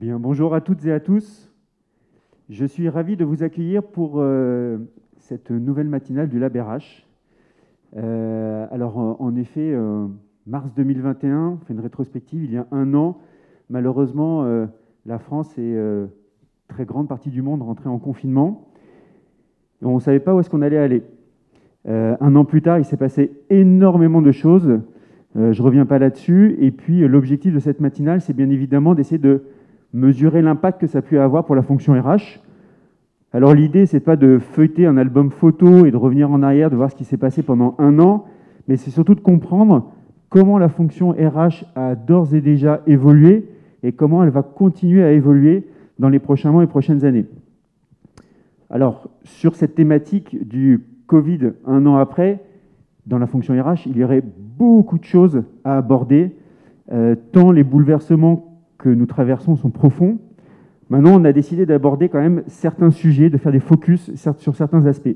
Bien, bonjour à toutes et à tous. Je suis ravi de vous accueillir pour cette nouvelle matinale du Lab RH. Alors, en effet, mars 2021, on fait une rétrospective, il y a un an, malheureusement, la France et très grande partie du monde rentraient en confinement. Et on ne savait pas où est-ce qu'on allait aller. Un an plus tard, il s'est passé énormément de choses. Je ne reviens pas là-dessus. Et puis, l'objectif de cette matinale, c'est bien évidemment d'essayer de mesurer l'impact que ça a pu avoir pour la fonction RH. Alors l'idée, c'est pas de feuilleter un album photo et de revenir en arrière, de voir ce qui s'est passé pendant un an, mais c'est surtout de comprendre comment la fonction RH a d'ores et déjà évolué et comment elle va continuer à évoluer dans les prochains mois et prochaines années. Alors, sur cette thématique du Covid un an après, dans la fonction RH, il y aurait beaucoup de choses à aborder, tant les bouleversements que nous traversons sont profonds. Maintenant, on a décidé d'aborder quand même certains sujets, de faire des focus sur certains aspects.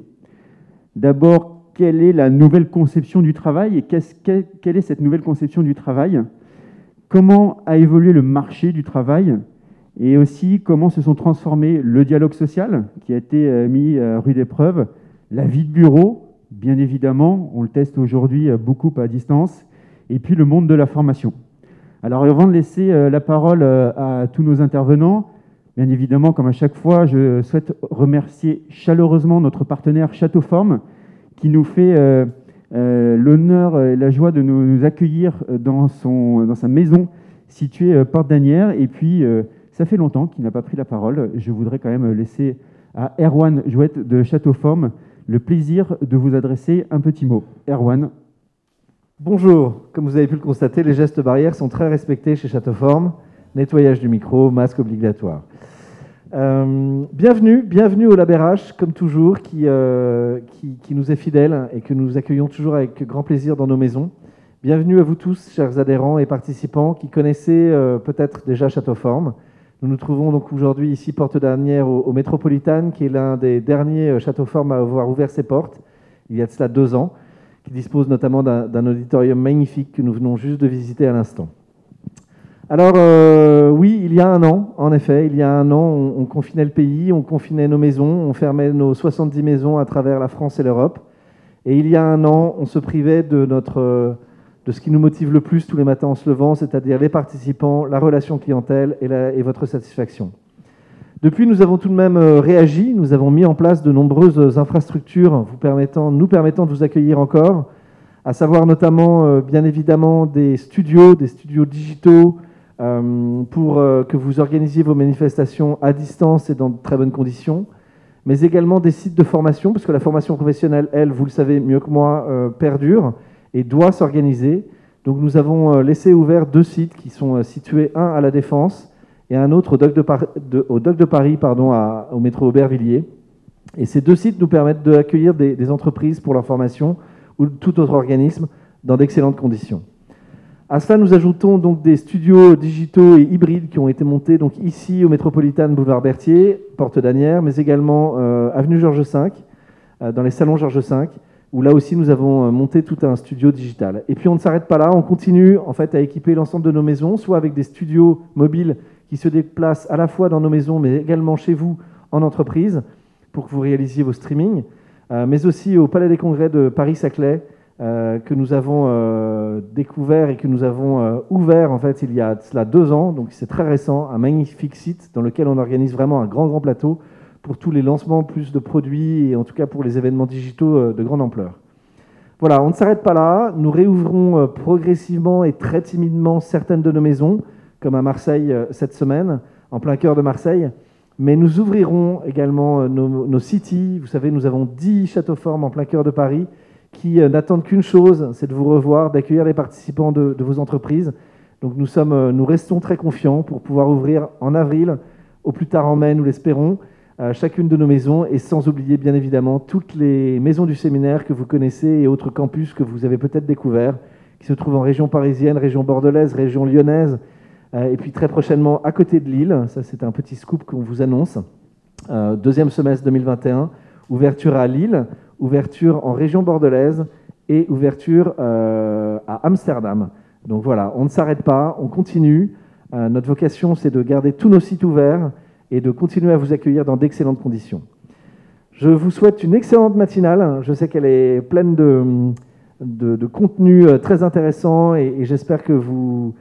D'abord, quelle est la nouvelle conception du travail et quelle est cette nouvelle conception du travail? Comment a évolué le marché du travail? Et aussi, comment se sont transformés le dialogue social, qui a été mis à rude épreuve, la vie de bureau, bien évidemment, on le teste aujourd'hui beaucoup à distance, et puis le monde de la formation. Alors, avant de laisser la parole à tous nos intervenants, bien évidemment, comme à chaque fois, je souhaite remercier chaleureusement notre partenaire Châteauforme, qui nous fait l'honneur et la joie de nous accueillir dans sa maison située Porte d'Asnières. Et puis, ça fait longtemps qu'il n'a pas pris la parole. Je voudrais quand même laisser à Erwan Jouette de Châteauforme le plaisir de vous adresser un petit mot. Erwan. Bonjour, comme vous avez pu le constater, les gestes barrières sont très respectés chez Châteauforme. Nettoyage du micro, masque obligatoire. Bienvenue au Lab RH, comme toujours, qui nous est fidèle et que nous accueillons toujours avec grand plaisir dans nos maisons. Bienvenue à vous tous, chers adhérents et participants qui connaissez peut-être déjà Châteauforme. Nous nous trouvons donc aujourd'hui ici, Porte d'Asnières, au Métropolitane, qui est l'un des derniers Châteauforme à avoir ouvert ses portes, il y a de cela 2 ans, qui dispose notamment d'un auditorium magnifique que nous venons juste de visiter à l'instant. Alors oui, il y a un an, en effet, il y a un an, on confinait le pays, on confinait nos maisons, on fermait nos 70 maisons à travers la France et l'Europe. Et il y a un an, on se privait de ce qui nous motive le plus tous les matins en se levant, c'est-à-dire les participants, la relation clientèle et votre satisfaction. Depuis, nous avons tout de même réagi, nous avons mis en place de nombreuses infrastructures nous permettant de vous accueillir encore, à savoir notamment, bien évidemment, des studios digitaux pour que vous organisiez vos manifestations à distance et dans de très bonnes conditions, mais également des sites de formation, parce que la formation professionnelle, elle, vous le savez mieux que moi, perdure et doit s'organiser. Donc nous avons laissé ouverts 2 sites qui sont situés, un à La Défense, et un autre au Dock de Paris, au métro Aubervilliers. Et ces 2 sites nous permettent d'accueillir des entreprises pour leur formation ou tout autre organisme dans d'excellentes conditions. À cela, nous ajoutons donc des studios digitaux et hybrides qui ont été montés donc ici au Métropolitane, boulevard Berthier, Porte d'Asnières, mais également avenue Georges V, dans les salons Georges V, où là aussi nous avons monté tout un studio digital. Et puis on ne s'arrête pas là, on continue en fait à équiper l'ensemble de nos maisons, soit avec des studios mobiles qui se déplacent à la fois dans nos maisons, mais également chez vous en entreprise, pour que vous réalisiez vos streamings, mais aussi au Palais des Congrès de Paris-Saclay, que nous avons découvert et que nous avons ouvert en fait il y a cela 2 ans, donc c'est très récent, un magnifique site dans lequel on organise vraiment un grand plateau pour tous les lancements plus de produits et en tout cas pour les événements digitaux de grande ampleur. Voilà, on ne s'arrête pas là, nous réouvrons progressivement et très timidement certaines de nos maisons, comme à Marseille cette semaine, en plein cœur de Marseille, mais nous ouvrirons également nos cities. Vous savez, nous avons 10 Châteauforme en plein cœur de Paris qui n'attendent qu'une chose, c'est de vous revoir, d'accueillir les participants de vos entreprises. Donc nous restons très confiants pour pouvoir ouvrir en avril, au plus tard en mai, nous l'espérons, chacune de nos maisons, et sans oublier bien évidemment toutes les maisons du séminaire que vous connaissez et autres campus que vous avez peut-être découverts, qui se trouvent en région parisienne, région bordelaise, région lyonnaise, et puis très prochainement à côté de Lille. Ça, c'est un petit scoop qu'on vous annonce. 2e semestre 2021, ouverture à Lille, ouverture en région bordelaise et ouverture à Amsterdam. Donc voilà, on ne s'arrête pas, on continue. Notre vocation, c'est de garder tous nos sites ouverts et de continuer à vous accueillir dans d'excellentes conditions. Je vous souhaite une excellente matinale. Je sais qu'elle est pleine de contenu très intéressant et j'espère que nous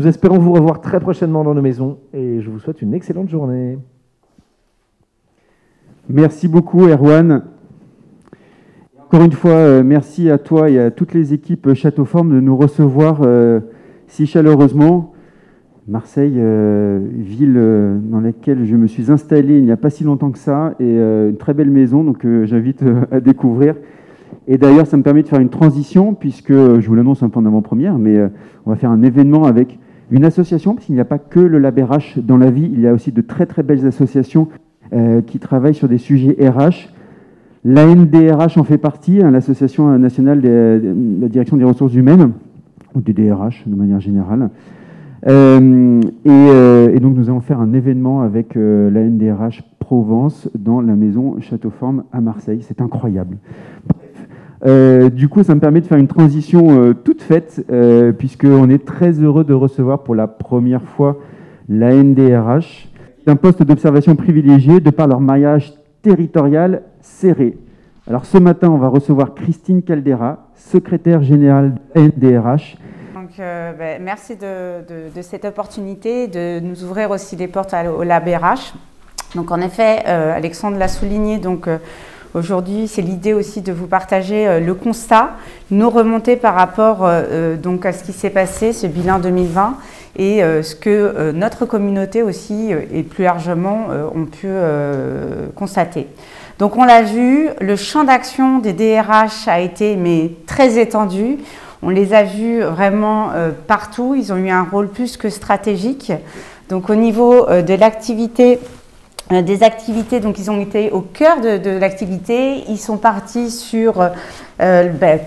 espérons vous revoir très prochainement dans nos maisons et je vous souhaite une excellente journée. Merci beaucoup, Erwan. Encore une fois, merci à toi et à toutes les équipes Château Forme de nous recevoir si chaleureusement. Marseille, ville dans laquelle je me suis installé il n'y a pas si longtemps que ça, et une très belle maison, donc j'invite à découvrir. Et d'ailleurs, ça me permet de faire une transition, puisque je vous l'annonce un peu en avant-première, mais on va faire un événement avec une association, parce qu'il n'y a pas que le Lab RH dans la vie, il y a aussi de très très belles associations qui travaillent sur des sujets RH. L'ANDRH en fait partie, hein, l'Association nationale de la direction des ressources humaines, ou des DRH de manière générale. Et donc nous allons faire un événement avec la NDRH Provence dans la maison Château Forme à Marseille. C'est incroyable. Du coup, ça me permet de faire une transition toute faite, puisqu'on est très heureux de recevoir pour la première fois la NDRH, un poste d'observation privilégié de par leur maillage territorial serré. Alors ce matin, on va recevoir Christine Caldera, secrétaire générale de la NDRH. Donc, merci de cette opportunité de nous ouvrir aussi les portes au Lab RH. Donc, en effet, Alexandre l'a souligné, donc aujourd'hui, c'est l'idée aussi de vous partager le constat, nos remontées par rapport donc à ce qui s'est passé, ce bilan 2020, et ce que notre communauté aussi, et plus largement, ont pu constater. Donc, on l'a vu, le champ d'action des DRH a été très étendu. On les a vus vraiment partout, ils ont eu un rôle plus que stratégique. Donc au niveau de l'activité, des activités, donc ils ont été au cœur de l'activité. Ils sont partis sur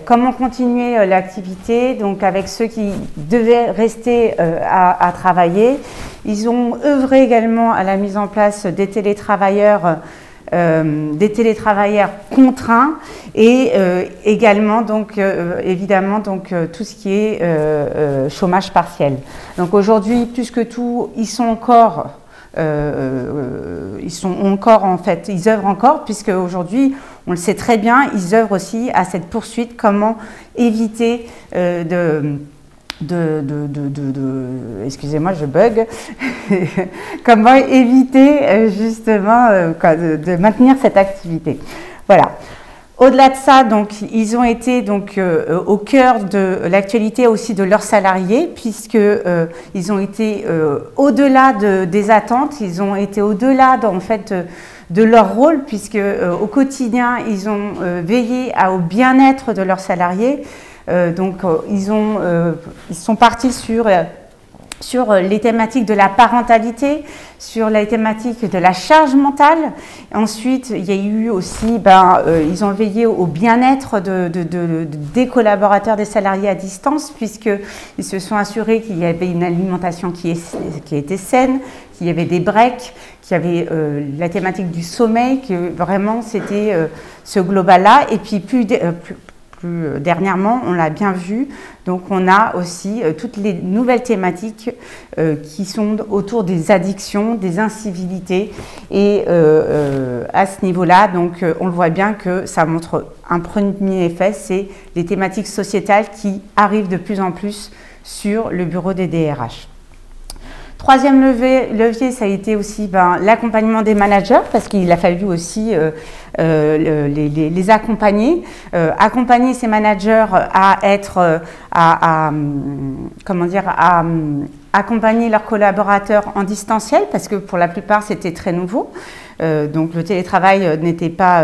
comment continuer l'activité, donc avec ceux qui devaient rester à travailler. Ils ont œuvré également à la mise en place des télétravailleurs contraints et également donc évidemment donc tout ce qui est chômage partiel. Donc aujourd'hui plus que tout ils œuvrent encore puisque aujourd'hui on le sait très bien, ils œuvrent aussi à cette poursuite, comment éviter excusez-moi, je bug. Comment éviter justement de maintenir cette activité. Voilà. Au-delà de ça, donc, ils ont été donc, au cœur de l'actualité aussi de leurs salariés, puisqu'ils ont été au-delà des attentes, ils ont été au-delà en fait, de leur rôle, puisque au quotidien, ils ont veillé au bien-être de leurs salariés. Donc, ils sont partis sur les thématiques de la parentalité, sur les thématiques de la charge mentale. Ensuite, il y a eu aussi, ils ont veillé au bien-être des collaborateurs, des salariés à distance, puisqu'ils se sont assurés qu'il y avait une alimentation qui était saine, qu'il y avait des breaks, qu'il y avait la thématique du sommeil, que vraiment c'était ce global-là. Et puis plus dernièrement, on l'a bien vu, donc on a aussi toutes les nouvelles thématiques qui sont autour des addictions, des incivilités, et à ce niveau-là, donc on le voit bien que ça montre un premier effet, c'est les thématiques sociétales qui arrivent de plus en plus sur le bureau des DRH. Troisième levier, ça a été aussi l'accompagnement des managers, parce qu'il a fallu aussi les accompagner, accompagner ces managers à accompagner leurs collaborateurs en distanciel, parce que pour la plupart c'était très nouveau, donc le télétravail n'était pas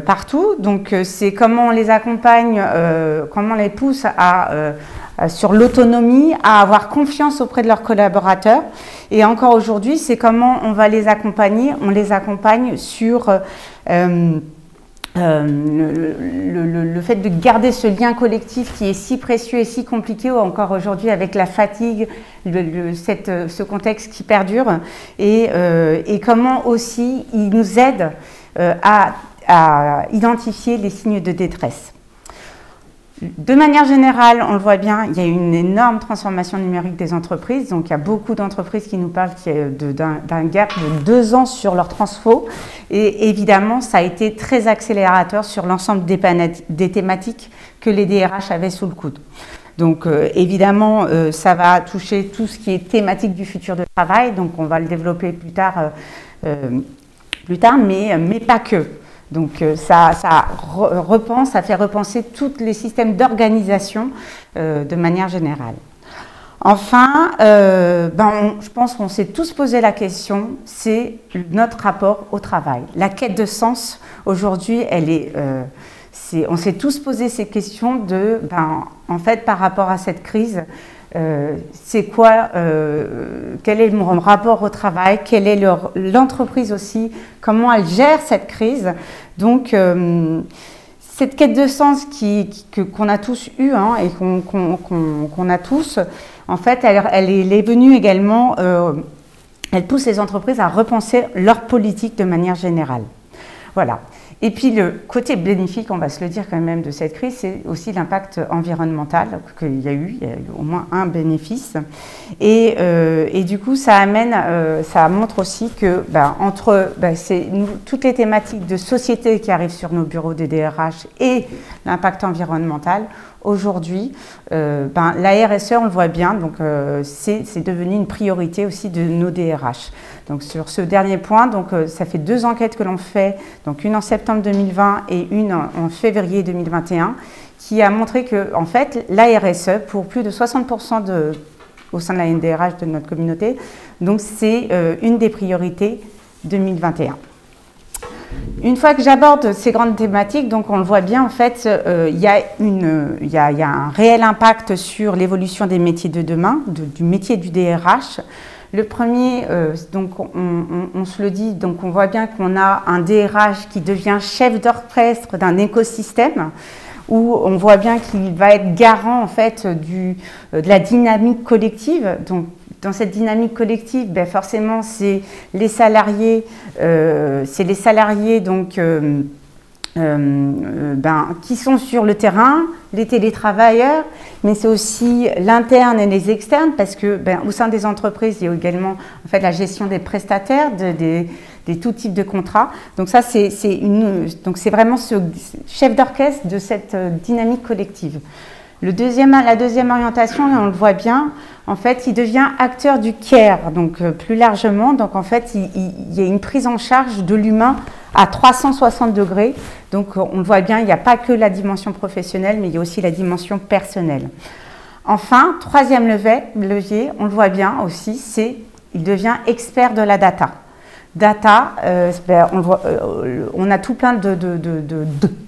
partout, donc c'est comment on les accompagne, comment on les pousse sur l'autonomie, à avoir confiance auprès de leurs collaborateurs. Et encore aujourd'hui, c'est comment on va les accompagner. On les accompagne sur le fait de garder ce lien collectif qui est si précieux et si compliqué encore aujourd'hui avec la fatigue, ce contexte qui perdure, et comment aussi il nous aide à identifier les signes de détresse. De manière générale, on le voit bien, il y a une énorme transformation numérique des entreprises. Donc, il y a beaucoup d'entreprises qui nous parlent d'un gap de 2 ans sur leur transfo. Et évidemment, ça a été très accélérateur sur l'ensemble des thématiques que les DRH avaient sous le coude. Donc, évidemment, ça va toucher tout ce qui est thématique du futur de travail. Donc, on va le développer plus tard, mais pas que. Donc ça fait repenser tous les systèmes d'organisation de manière générale. Enfin, je pense qu'on s'est tous posé la question, c'est notre rapport au travail. La quête de sens, aujourd'hui, on s'est tous posé ces questions en fait, par rapport à cette crise, c'est quoi, quel est mon rapport au travail, quelle est l'entreprise aussi, comment elle gère cette crise. Donc, cette quête de sens qu'on a tous eue et qu'on a tous, en fait, elle est venue également, elle pousse les entreprises à repenser leur politique de manière générale. Voilà. Et puis le côté bénéfique, on va se le dire quand même, de cette crise, c'est aussi l'impact environnemental, qu'il y a eu au moins un bénéfice. Et du coup, ça montre aussi que toutes les thématiques de société qui arrivent sur nos bureaux des DRH et l'impact environnemental, aujourd'hui, la RSE, on le voit bien, donc c'est devenu une priorité aussi de nos DRH. Donc sur ce dernier point, donc, ça fait 2 enquêtes que l'on fait, donc une en septembre 2020 et une en février 2021, qui a montré que en fait, la RSE, pour plus de 60% au sein de la NDRH de notre communauté, donc c'est une des priorités 2021. Une fois que j'aborde ces grandes thématiques, donc on le voit bien, en fait, il y a un réel impact sur l'évolution des métiers de demain, du métier du DRH. Le premier, donc on se le dit, donc on voit bien qu'on a un DRH qui devient chef d'orchestre d'un écosystème, où on voit bien qu'il va être garant en fait de la dynamique collective. Donc, dans cette dynamique collective, forcément, c'est les salariés, donc, qui sont sur le terrain, les télétravailleurs, mais c'est aussi l'interne et les externes, parce que au sein des entreprises, il y a également en fait la gestion des prestataires, des tout types de contrats. Donc ça, c'est vraiment ce chef d'orchestre de cette dynamique collective. La deuxième orientation, on le voit bien, en fait, il devient acteur du care, donc plus largement. Donc en fait, il y a une prise en charge de l'humain à 360 degrés. Donc on le voit bien, il n'y a pas que la dimension professionnelle, mais il y a aussi la dimension personnelle. Enfin, troisième levier, on le voit bien aussi, il devient expert de la data. Data, on a tout plein de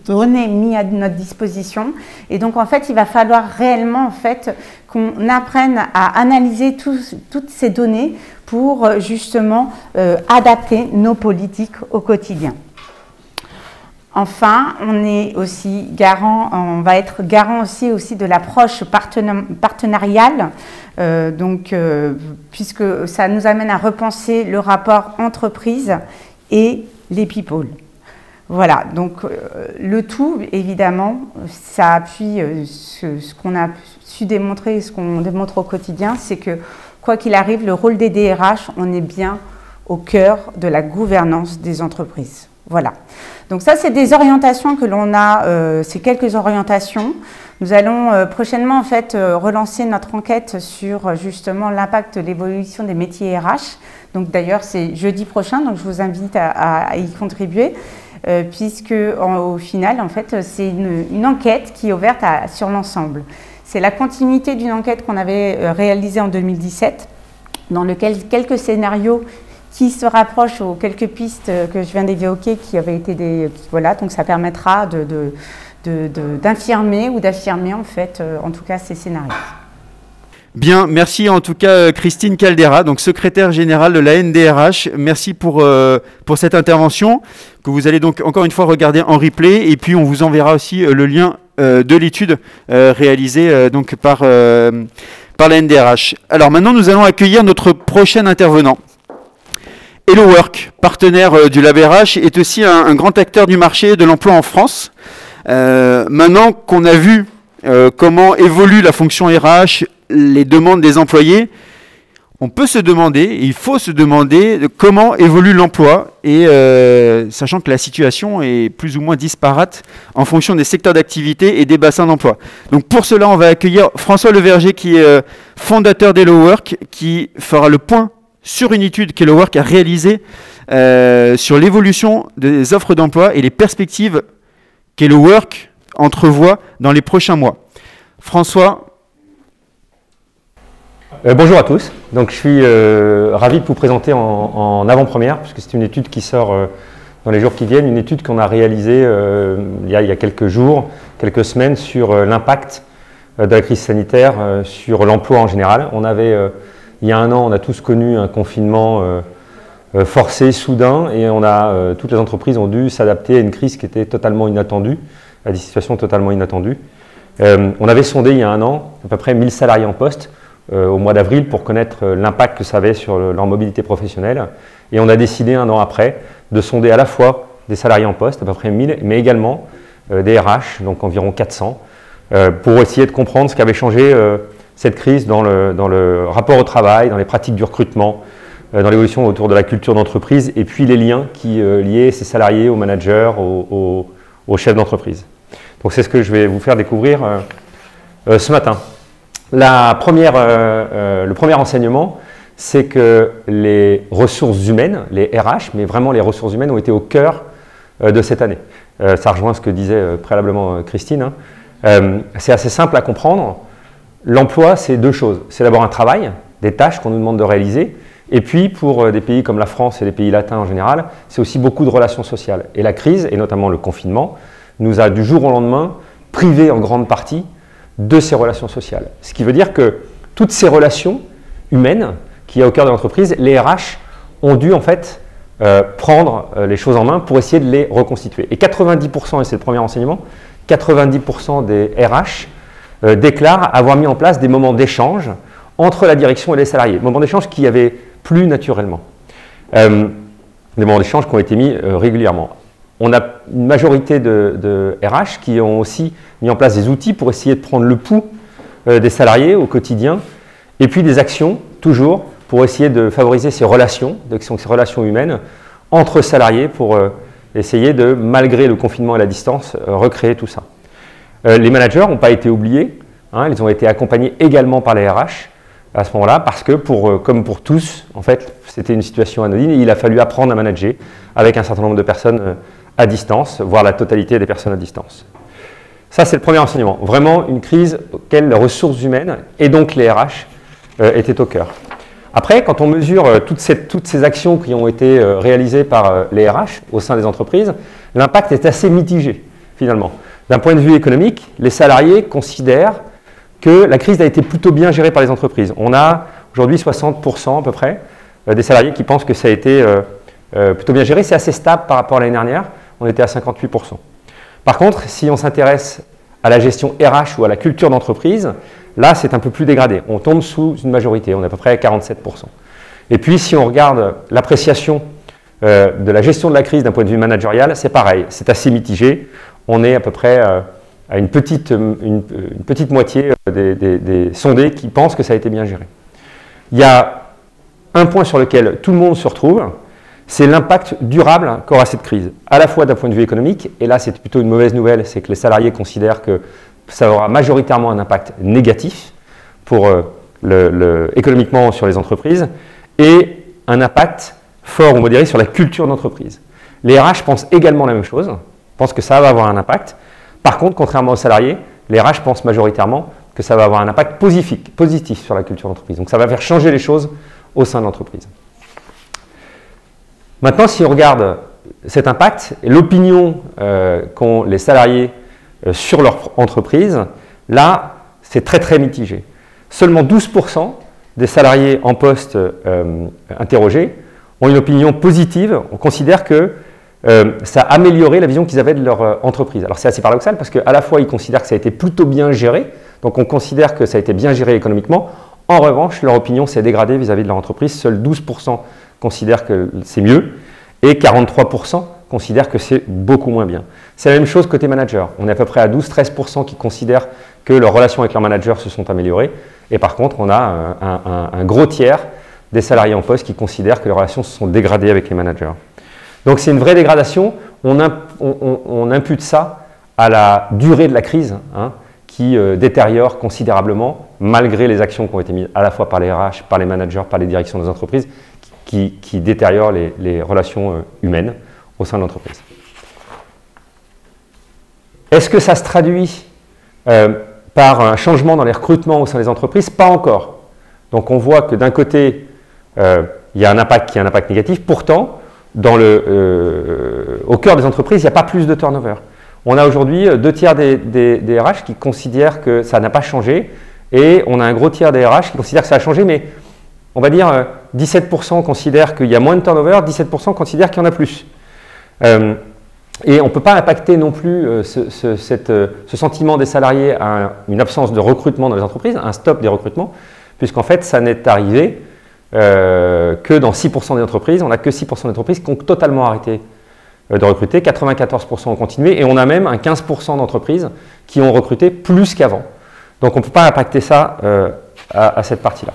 données mises à notre disposition, et donc en fait il va falloir réellement en fait qu'on apprenne à analyser toutes ces données pour justement adapter nos politiques au quotidien. Enfin, on va être garant aussi de l'approche partenariale, puisque ça nous amène à repenser le rapport entreprise et les people. Voilà, donc le tout, évidemment, ça appuie ce qu'on a su démontrer, ce qu'on démontre au quotidien, c'est que quoi qu'il arrive, le rôle des DRH, on est bien au cœur de la gouvernance des entreprises. Voilà. Donc ça, c'est des orientations que l'on a, c'est quelques orientations. Nous allons prochainement en fait relancer notre enquête sur justement l'impact de l'évolution des métiers RH. Donc d'ailleurs, c'est jeudi prochain, donc je vous invite à y contribuer, puisque au final, en fait, c'est une enquête qui est ouverte sur l'ensemble. C'est la continuité d'une enquête qu'on avait réalisée en 2017, dans lequel quelques scénarios qui se rapprochent aux quelques pistes que je viens d'évoquer, qui avaient été voilà, donc ça permettra d'infirmer ou d'affirmer en fait, en tout cas, ces scénarios. Bien, merci en tout cas Christine Caldera, donc secrétaire générale de la NDRH. Merci pour cette intervention que vous allez donc encore une fois regarder en replay, et puis on vous enverra aussi le lien de l'étude réalisée donc par la NDRH. Alors maintenant, nous allons accueillir notre prochain intervenant. Hello Work, partenaire du LabRH, est aussi un grand acteur du marché de l'emploi en France. Maintenant qu'on a vu comment évolue la fonction RH, les demandes des employés, on peut se demander, et il faut se demander comment évolue l'emploi, et sachant que la situation est plus ou moins disparate en fonction des secteurs d'activité et des bassins d'emploi. Donc pour cela, on va accueillir François Leverger, qui est fondateur d'Hello Work, qui fera le point sur une étude qu'Hello Work a réalisée sur l'évolution des offres d'emploi et les perspectives qu'Hello Work entrevoit dans les prochains mois. François. Bonjour à tous. Donc, je suis ravi de vous présenter en avant-première, puisque c'est une étude qui sort dans les jours qui viennent, une étude qu'on a réalisée il y a quelques jours, quelques semaines, sur l'impact de la crise sanitaire sur l'emploi en général. On avait, il y a un an, on a tous connu un confinement forcé, soudain, et toutes les entreprises ont dû s'adapter à une crise qui était totalement inattendue, à des situations totalement inattendues. On avait sondé il y a un an à peu près 1000 salariés en poste au mois d'avril pour connaître l'impact que ça avait sur leur mobilité professionnelle. Et on a décidé un an après de sonder à la fois des salariés en poste, à peu près 1000, mais également des RH, donc environ 400, pour essayer de comprendre ce qu'avait changé cette crise dans le rapport au travail, dans les pratiques du recrutement, dans l'évolution autour de la culture d'entreprise, et puis les liens qui liaient ces salariés aux managers, aux chefs d'entreprise. Donc c'est ce que je vais vous faire découvrir ce matin. Le premier enseignement, c'est que les ressources humaines, les RH, mais vraiment les ressources humaines ont été au cœur de cette année. Ça rejoint ce que disait préalablement Christine. C'est assez simple à comprendre. L'emploi, c'est deux choses. C'est d'abord un travail, des tâches qu'on nous demande de réaliser. Et puis, pour des pays comme la France et les pays latins en général, c'est aussi beaucoup de relations sociales. Et la crise, et notamment le confinement, nous a du jour au lendemain privés en grande partie de ces relations sociales. Ce qui veut dire que toutes ces relations humaines qu'il y a au cœur de l'entreprise, les RH ont dû en fait prendre les choses en main pour essayer de les reconstituer. Et 90%, et c'est le premier enseignement, 90% des RH déclarent avoir mis en place des moments d'échange entre la direction et les salariés. Moments d'échange qui avaient plus naturellement. Des moments d'échange qui ont été mis régulièrement. On a une majorité de RH qui ont aussi mis en place des outils pour essayer de prendre le pouls des salariés au quotidien, et puis des actions, toujours, pour essayer de favoriser ces relations humaines entre salariés pour essayer de, malgré le confinement et la distance, recréer tout ça. Les managers n'ont pas été oubliés, hein, ils ont été accompagnés également par les RH à ce moment-là, parce que comme pour tous, en fait, c'était une situation anodine et il a fallu apprendre à manager avec un certain nombre de personnes à distance, voire la totalité des personnes à distance. Ça, c'est le premier enseignement. Vraiment une crise auquel les ressources humaines, et donc les RH, étaient au cœur. Après, quand on mesure toutes ces actions qui ont été réalisées par les RH au sein des entreprises, l'impact est assez mitigé, finalement. D'un point de vue économique, les salariés considèrent que la crise a été plutôt bien gérée par les entreprises. On a aujourd'hui 60% à peu près des salariés qui pensent que ça a été plutôt bien géré. C'est assez stable par rapport à l'année dernière. On était à 58%. Par contre, si on s'intéresse à la gestion RH ou à la culture d'entreprise, là, c'est un peu plus dégradé. On tombe sous une majorité. On est à peu près à 47%. Et puis, si on regarde l'appréciation de la gestion de la crise d'un point de vue managérial, c'est pareil. C'est assez mitigé. On est à peu près à une petite moitié des sondés qui pensent que ça a été bien géré. Il y a un point sur lequel tout le monde se retrouve, c'est l'impact durable qu'aura cette crise, à la fois d'un point de vue économique, et là c'est plutôt une mauvaise nouvelle, c'est que les salariés considèrent que ça aura majoritairement un impact négatif économiquement sur les entreprises, et un impact fort ou modéré sur la culture d'entreprise. Les RH pensent également la même chose, pensent que ça va avoir un impact. Par contre, contrairement aux salariés, les RH pensent majoritairement que ça va avoir un impact positif sur la culture d'entreprise. Donc ça va faire changer les choses au sein de l'entreprise. Maintenant, si on regarde cet impact et l'opinion qu'ont les salariés sur leur entreprise, là, c'est très très mitigé. Seulement 12% des salariés en poste interrogés ont une opinion positive. On considère que ça a amélioré la vision qu'ils avaient de leur entreprise. Alors c'est assez paradoxal parce qu'à la fois ils considèrent que ça a été plutôt bien géré, donc on considère que ça a été bien géré économiquement. En revanche, leur opinion s'est dégradée vis-à-vis de leur entreprise. Seuls 12% considèrent que c'est mieux et 43% considèrent que c'est beaucoup moins bien. C'est la même chose côté manager. On est à peu près à 12-13% qui considèrent que leurs relations avec leurs managers se sont améliorées. Et par contre, on a un gros tiers des salariés en poste qui considèrent que les relations se sont dégradées avec les managers. Donc c'est une vraie dégradation. On impute ça à la durée de la crise, hein, qui détériore considérablement, malgré les actions qui ont été mises à la fois par les RH, par les managers, par les directions des entreprises, qui détériorent les relations humaines au sein de l'entreprise. Est-ce que ça se traduit par un changement dans les recrutements au sein des entreprises? Pas encore. Donc on voit que d'un côté, il y a un impact qui est un impact négatif. Pourtant, au cœur des entreprises, il n'y a pas plus de turnover. On a aujourd'hui 2/3 des RH qui considèrent que ça n'a pas changé, et on a un gros tiers des RH qui considèrent que ça a changé, mais on va dire 17% considèrent qu'il y a moins de turnover, 17% considèrent qu'il y en a plus. Et on ne peut pas impacter non plus ce sentiment des salariés à une absence de recrutement dans les entreprises, un stop des recrutements, puisqu'en fait, ça n'est arrivé que dans 6% des entreprises. On n'a que 6% d'entreprises qui ont totalement arrêté de recruter, 94% ont continué, et on a même un 15% d'entreprises qui ont recruté plus qu'avant. Donc on ne peut pas impacter ça à cette partie-là.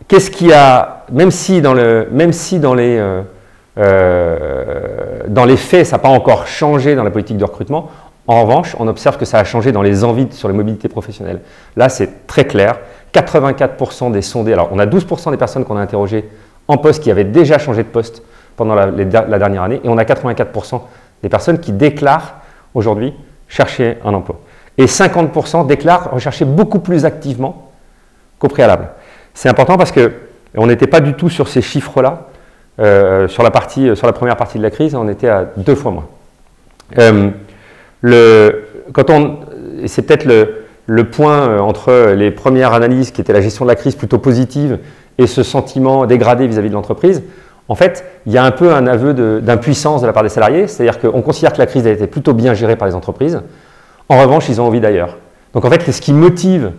Qu'est-ce qu'il y a, même si dans les faits, ça n'a pas encore changé dans la politique de recrutement, en revanche, on observe que ça a changé dans les envies sur les mobilités professionnelles. Là, c'est très clair. 84% des sondés, alors on a 12% des personnes qu'on a interrogées en poste qui avaient déjà changé de poste pendant la dernière année, et on a 84% des personnes qui déclarent aujourd'hui chercher un emploi. Et 50% déclarent rechercher beaucoup plus activement qu'au préalable. C'est important parce qu'on n'était pas du tout sur ces chiffres-là. Sur la première partie de la crise, on était à 2 fois moins. C'est peut-être le point entre les premières analyses qui étaient la gestion de la crise plutôt positive et ce sentiment dégradé vis-à-vis de l'entreprise. En fait, il y a un peu un aveu d'impuissance de la part des salariés, c'est-à-dire qu'on considère que la crise a été plutôt bien gérée par les entreprises. En revanche, ils ont envie d'ailleurs. Donc en fait, ce qui motive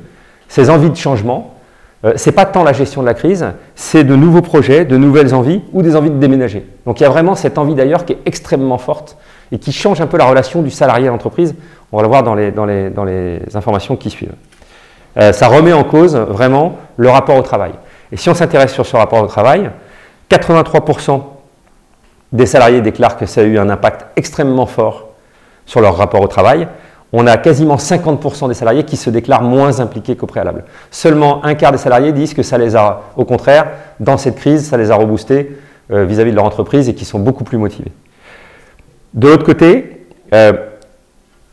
ces envies de changement, ce n'est pas tant la gestion de la crise, c'est de nouveaux projets, de nouvelles envies ou des envies de déménager. Donc il y a vraiment cette envie d'ailleurs qui est extrêmement forte et qui change un peu la relation du salarié à l'entreprise. On va le voir dans les informations qui suivent. Ça remet en cause vraiment le rapport au travail. Et si on s'intéresse sur ce rapport au travail, 83% des salariés déclarent que ça a eu un impact extrêmement fort sur leur rapport au travail. On a quasiment 50% des salariés qui se déclarent moins impliqués qu'au préalable. Seulement un quart des salariés disent que ça les a, au contraire, dans cette crise, ça les a reboostés vis-à-vis de leur entreprise et qui sont beaucoup plus motivés. De l'autre côté,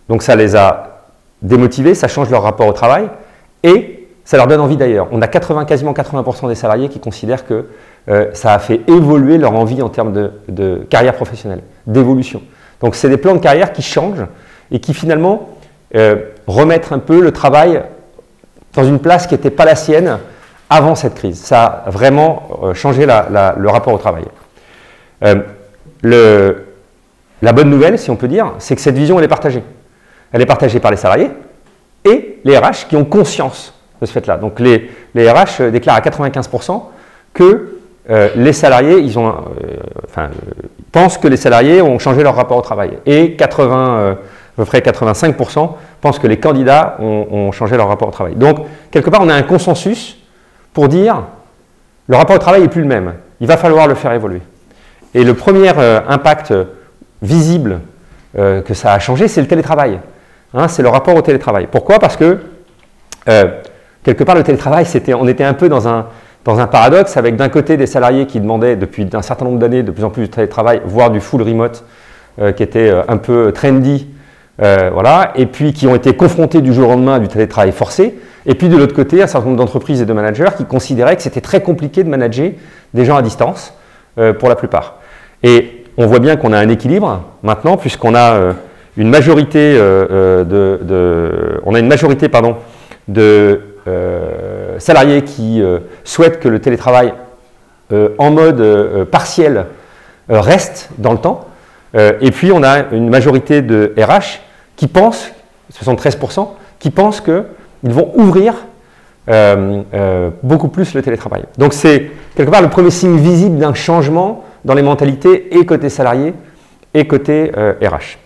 donc ça les a démotivés, ça change leur rapport au travail et ça leur donne envie d'ailleurs. On a quasiment 80% des salariés qui considèrent que ça a fait évoluer leur envie en termes de carrière professionnelle, d'évolution. Donc c'est des plans de carrière qui changent et qui finalement remettent un peu le travail dans une place qui n'était pas la sienne avant cette crise. Ça a vraiment changé le rapport au travail. La bonne nouvelle, si on peut dire, c'est que cette vision, elle est partagée. Elle est partagée par les salariés et les RH qui ont conscience de ce fait-là. Donc les RH déclarent à 95% que les salariés, pensent que les salariés ont changé leur rapport au travail. Et à peu près 85% pensent que les candidats ont changé leur rapport au travail. Donc, quelque part, on a un consensus pour dire le rapport au travail n'est plus le même. Il va falloir le faire évoluer. Et le premier impact visible que ça a changé, c'est le télétravail. C'est le rapport au télétravail. Pourquoi? Parce que, quelque part, le télétravail, on était un peu dans un paradoxe avec d'un côté des salariés qui demandaient depuis un certain nombre d'années de plus en plus de télétravail, voire du full remote, qui était un peu trendy, voilà, et puis qui ont été confrontés du jour au lendemain à du télétravail forcé, et puis de l'autre côté, un certain nombre d'entreprises et de managers qui considéraient que c'était très compliqué de manager des gens à distance, pour la plupart. Et on voit bien qu'on a un équilibre maintenant, puisqu'on a une majorité de salariés qui souhaitent que le télétravail en mode partiel reste dans le temps. Et puis on a une majorité de RH qui pensent, 73%, qui pensent qu'ils vont ouvrir beaucoup plus le télétravail. Donc c'est quelque part le premier signe visible d'un changement dans les mentalités et côté salarié et côté RH.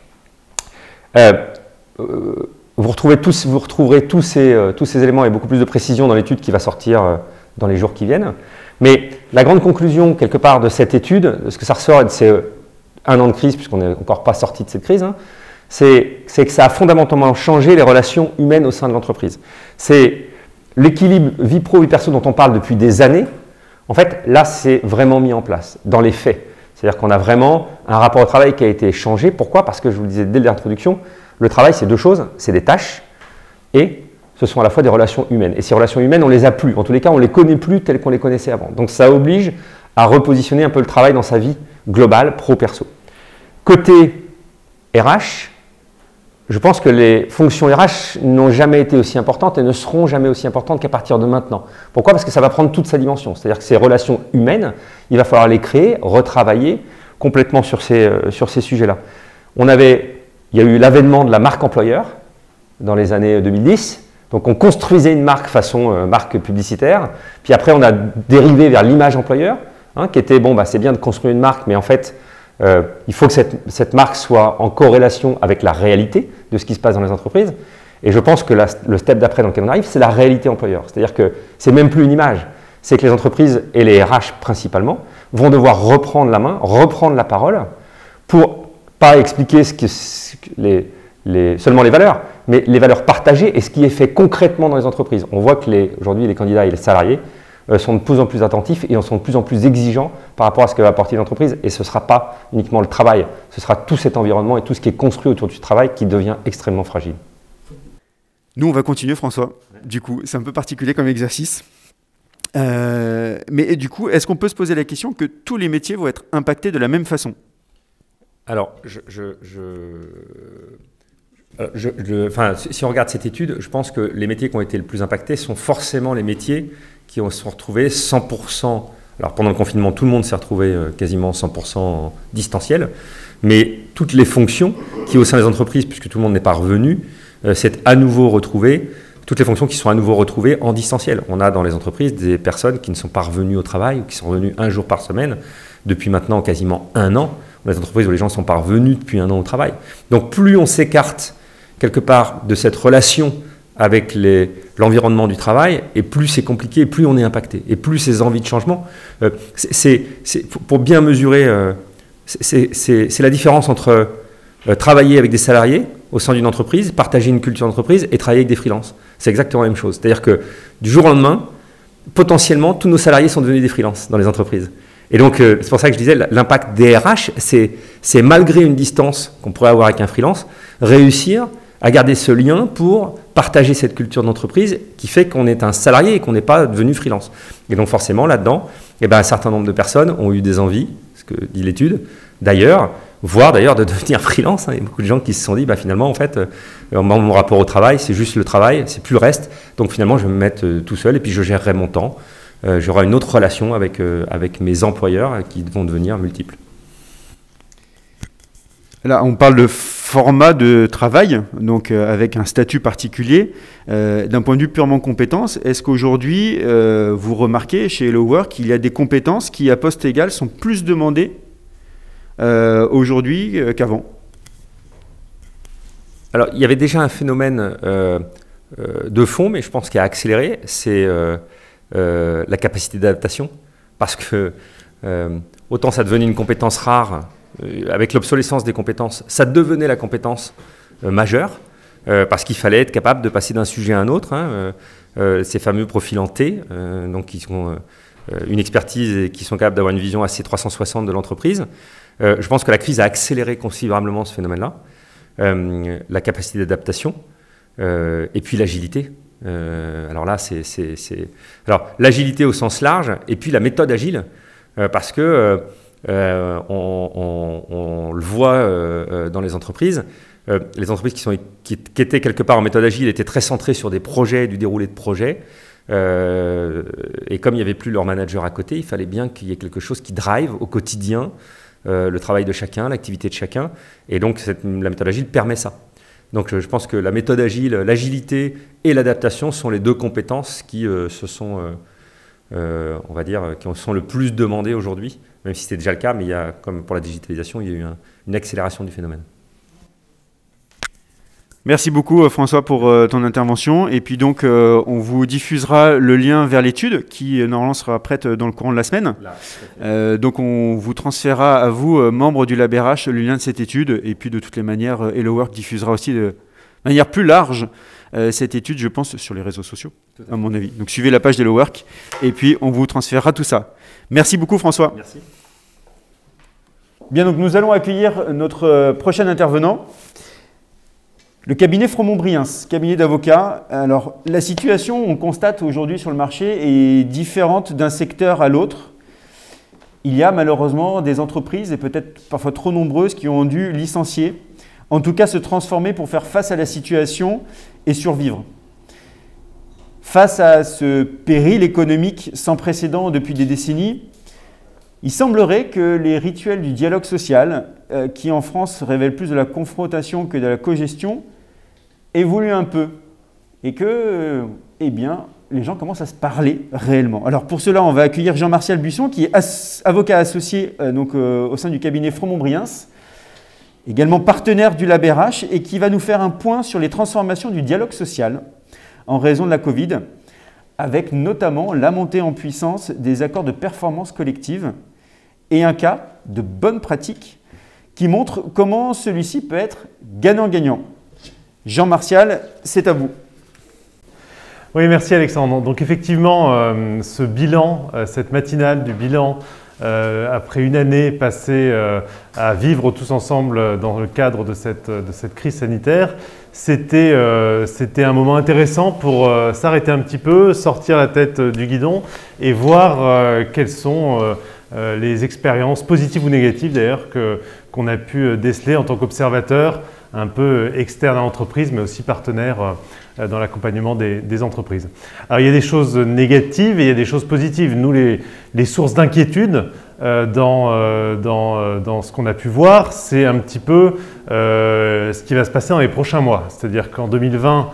vous retrouverez tous ces éléments et beaucoup plus de précision dans l'étude qui va sortir dans les jours qui viennent. Mais la grande conclusion, quelque part, de cette étude, ce que ça ressort, c'est 1 an de crise, puisqu'on n'est encore pas sorti de cette crise, hein, c'est que ça a fondamentalement changé les relations humaines au sein de l'entreprise. C'est l'équilibre vie pro, vie perso dont on parle depuis des années. En fait, là, c'est vraiment mis en place, dans les faits. C'est-à-dire qu'on a vraiment un rapport au travail qui a été changé. Pourquoi? Parce que je vous le disais dès l'introduction, le travail, c'est 2 choses, c'est des tâches et ce sont à la fois des relations humaines. Et ces relations humaines, on ne les a plus. En tous les cas, on ne les connaît plus telles qu'on les connaissait avant. Donc ça oblige à repositionner un peu le travail dans sa vie globale, pro-perso. Côté RH, je pense que les fonctions RH n'ont jamais été aussi importantes et ne seront jamais aussi importantes qu'à partir de maintenant. Pourquoi? Parce que ça va prendre toute sa dimension. C'est-à-dire que ces relations humaines, il va falloir les créer, retravailler complètement sur ces sujets-là. Il y a eu l'avènement de la marque employeur dans les années 2010. Donc on construisait une marque façon marque publicitaire. Puis après, on a dérivé vers l'image employeur, hein, qui était, bon, bah, c'est bien de construire une marque, mais en fait, il faut que cette marque soit en corrélation avec la réalité de ce qui se passe dans les entreprises. Et je pense que le step d'après dans lequel on arrive, c'est la réalité employeur. C'est-à-dire que c'est même plus une image. C'est que les entreprises, et les RH principalement, vont devoir reprendre la main, reprendre la parole pour pas expliquer seulement les valeurs, mais les valeurs partagées et ce qui est fait concrètement dans les entreprises. On voit que aujourd'hui, les candidats et les salariés sont de plus en plus attentifs et sont de plus en plus exigeants par rapport à ce que va apporter l'entreprise. Et ce ne sera pas uniquement le travail, ce sera tout cet environnement et tout ce qui est construit autour du travail qui devient extrêmement fragile. Nous, on va continuer, François. Du coup, c'est un peu particulier comme exercice. Mais du coup, est-ce qu'on peut se poser la question que tous les métiers vont être impactés de la même façon? Alors, si on regarde cette étude, je pense que les métiers qui ont été le plus impactés sont forcément les métiers qui se sont retrouvés 100%. Alors pendant le confinement, tout le monde s'est retrouvé quasiment 100% en distanciel, mais toutes les fonctions qui au sein des entreprises, puisque tout le monde n'est pas revenu, c'est à nouveau retrouvé. Toutes les fonctions qui sont à nouveau retrouvées en distanciel. On a dans les entreprises des personnes qui ne sont pas revenues au travail ou qui sont revenues 1 jour par semaine depuis maintenant quasiment 1 an. On a des entreprises où les gens ne sont pas revenus depuis 1 an au travail. Donc plus on s'écarte quelque part de cette relation avec l'environnement du travail, et plus c'est compliqué, et plus on est impacté, et plus ces envies de changement. Pour bien mesurer, c'est la différence entre travailler avec des salariés au sein d'une entreprise, partager une culture d'entreprise et travailler avec des freelances. C'est exactement la même chose. C'est-à-dire que du jour au lendemain, potentiellement, tous nos salariés sont devenus des freelances dans les entreprises. Et donc, c'est pour ça que je disais, l'impact des RH, c'est malgré une distance qu'on pourrait avoir avec un freelance, réussir à garder ce lien pour partager cette culture d'entreprise qui fait qu'on est un salarié et qu'on n'est pas devenu freelance. Et donc forcément, là-dedans, un certain nombre de personnes ont eu des envies, ce que dit l'étude, voire d'ailleurs de devenir freelance. Il y a beaucoup de gens qui se sont dit, finalement, en fait, mon rapport au travail, c'est juste le travail, c'est plus le reste. Donc finalement, je vais me mettre tout seul et puis je gérerai mon temps. J'aurai une autre relation avec mes employeurs qui vont devenir multiples. Là, on parle de format de travail, donc avec un statut particulier. D'un point de vue purement compétences, est-ce qu'aujourd'hui, vous remarquez chez Hello Work qu'il y a des compétences qui, à poste égal, sont plus demandées aujourd'hui qu'avant? Alors, il y avait déjà un phénomène de fond, mais je pense qu'il a accéléré, c'est la capacité d'adaptation. Parce que autant ça devenait une compétence rare, avec l'obsolescence des compétences, ça devenait la compétence majeure, parce qu'il fallait être capable de passer d'un sujet à un autre. Ces fameux profils en T, donc qui sont une expertise et qui sont capables d'avoir une vision assez 360 de l'entreprise. Je pense que la crise a accéléré considérablement ce phénomène-là. La capacité d'adaptation et puis l'agilité. Alors là, alors l'agilité au sens large et puis la méthode agile, parce que on le voit dans les entreprises qui étaient quelque part en méthode agile étaient très centrées sur des projets, du déroulé de projets. Et comme il n'y avait plus leur manager à côté, il fallait bien qu'il y ait quelque chose qui drive au quotidien le travail de chacun, l'activité de chacun. Et donc la méthode agile permet ça. Donc je pense que la méthode agile, l'agilité et l'adaptation sont les 2 compétences qui on va dire, qui sont le plus demandées aujourd'hui, même si c'était déjà le cas, mais il y a, comme pour la digitalisation, il y a eu une accélération du phénomène. Merci beaucoup François pour ton intervention. Et puis donc on vous diffusera le lien vers l'étude qui normalement sera prête dans le courant de la semaine. Donc on vous transférera à vous, membres du Lab RH, le lien de cette étude. Et puis de toutes les manières, Hello Work diffusera aussi de manière plus large cette étude, je pense, sur les réseaux sociaux, à mon avis. Donc suivez la page d'Hello Work et puis on vous transférera tout ça. Merci beaucoup François. Merci. Bien, donc nous allons accueillir notre prochain intervenant. Le cabinet Fromont-Briens, cabinet d'avocats. Alors, la situation, on constate aujourd'hui sur le marché, est différente d'un secteur à l'autre. Il y a malheureusement des entreprises, et peut-être parfois trop nombreuses, qui ont dû licencier, en tout cas se transformer pour faire face à la situation et survivre. Face à ce péril économique sans précédent depuis des décennies, il semblerait que les rituels du dialogue social, qui en France révèlent plus de la confrontation que de la cogestion, évoluent un peu et que eh bien, les gens commencent à se parler réellement. Alors pour cela, on va accueillir Jean-Martial Buisson, qui est avocat associé au sein du cabinet Fromont-Briens, également partenaire du Lab RH, et qui va nous faire un point sur les transformations du dialogue social en raison de la Covid, avec notamment la montée en puissance des accords de performance collective et un cas de bonne pratique qui montre comment celui-ci peut être gagnant-gagnant. Jean-Martial, c'est à vous. Oui, merci Alexandre. Donc effectivement, ce bilan, cette matinale du bilan, après une année passée à vivre tous ensemble dans le cadre de cette crise sanitaire, c'était un moment intéressant pour s'arrêter un petit peu, sortir la tête du guidon et voir quelles sont les expériences positives ou négatives d'ailleurs qu'on a pu déceler en tant qu'observateur, un peu externe à l'entreprise, mais aussi partenaire dans l'accompagnement des entreprises. Alors il y a des choses négatives et il y a des choses positives. Nous, les sources d'inquiétude dans ce qu'on a pu voir, c'est un petit peu ce qui va se passer dans les prochains mois. C'est-à-dire qu'en 2020,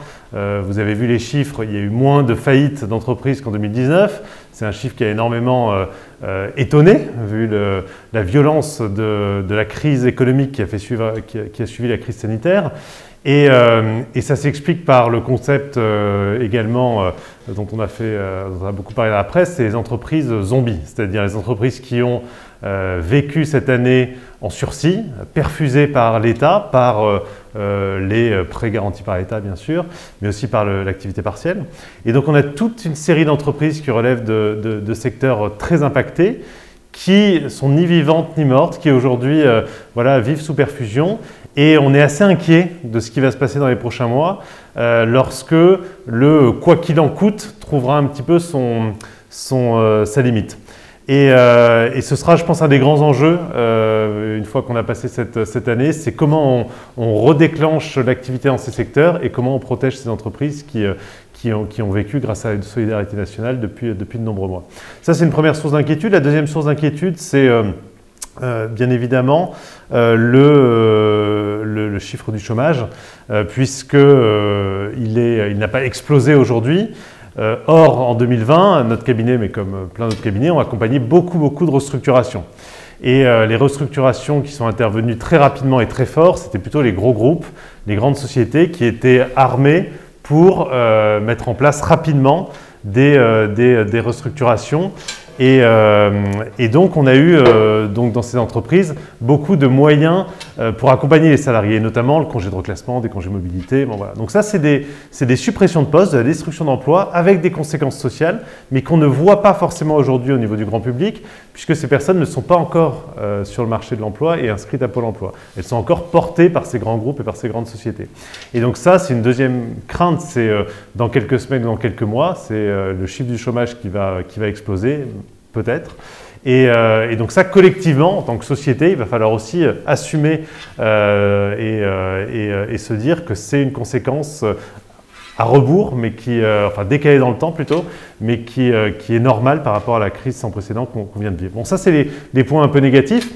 vous avez vu les chiffres, il y a eu moins de faillites d'entreprises qu'en 2019. C'est un chiffre qui a énormément étonné, vu la violence de la crise économique qui a suivi la crise sanitaire. Et ça s'explique par le concept également dont on a beaucoup parlé dans la presse, c'est les entreprises zombies, c'est-à-dire les entreprises qui ont vécu cette année en sursis, perfusées par l'État, par les prêts garantis par l'État bien sûr, mais aussi par l'activité partielle. Et donc on a toute une série d'entreprises qui relèvent de secteurs très impactés, qui sont ni vivantes ni mortes, qui aujourd'hui vivent sous perfusion. Et on est assez inquiet de ce qui va se passer dans les prochains mois lorsque le « quoi qu'il en coûte » trouvera un petit peu sa limite. Et ce sera, je pense, un des grands enjeux, une fois qu'on a passé cette année, c'est comment on redéclenche l'activité dans ces secteurs et comment on protège ces entreprises qui ont vécu grâce à une solidarité nationale depuis de nombreux mois. Ça, c'est une première source d'inquiétude. La deuxième source d'inquiétude, c'est bien évidemment le chiffre du chômage, puisqu'il n'a pas explosé aujourd'hui. Or, en 2020, notre cabinet, mais comme plein d'autres cabinets, ont accompagné beaucoup de restructurations. Et les restructurations qui sont intervenues très rapidement et très fort, c'était plutôt les gros groupes, les grandes sociétés qui étaient armées pour mettre en place rapidement des restructurations. Et donc, on a eu dans ces entreprises beaucoup de moyens pour accompagner les salariés, notamment le congé de reclassement, des congés mobilité. Bon, voilà. Donc ça, c'est des suppressions de postes, de la destruction d'emplois avec des conséquences sociales, mais qu'on ne voit pas forcément aujourd'hui au niveau du grand public, puisque ces personnes ne sont pas encore sur le marché de l'emploi et inscrites à Pôle emploi. Elles sont encore portées par ces grands groupes et par ces grandes sociétés. Et donc ça, c'est une deuxième crainte, c'est dans quelques semaines ou dans quelques mois, c'est le chiffre du chômage qui va exploser, peut-être. Et donc ça, collectivement, en tant que société, il va falloir aussi assumer et se dire que c'est une conséquence à rebours, mais enfin décalée dans le temps plutôt, mais qui est normale par rapport à la crise sans précédent qu'on vient de vivre. Bon, ça, c'est les points un peu négatifs.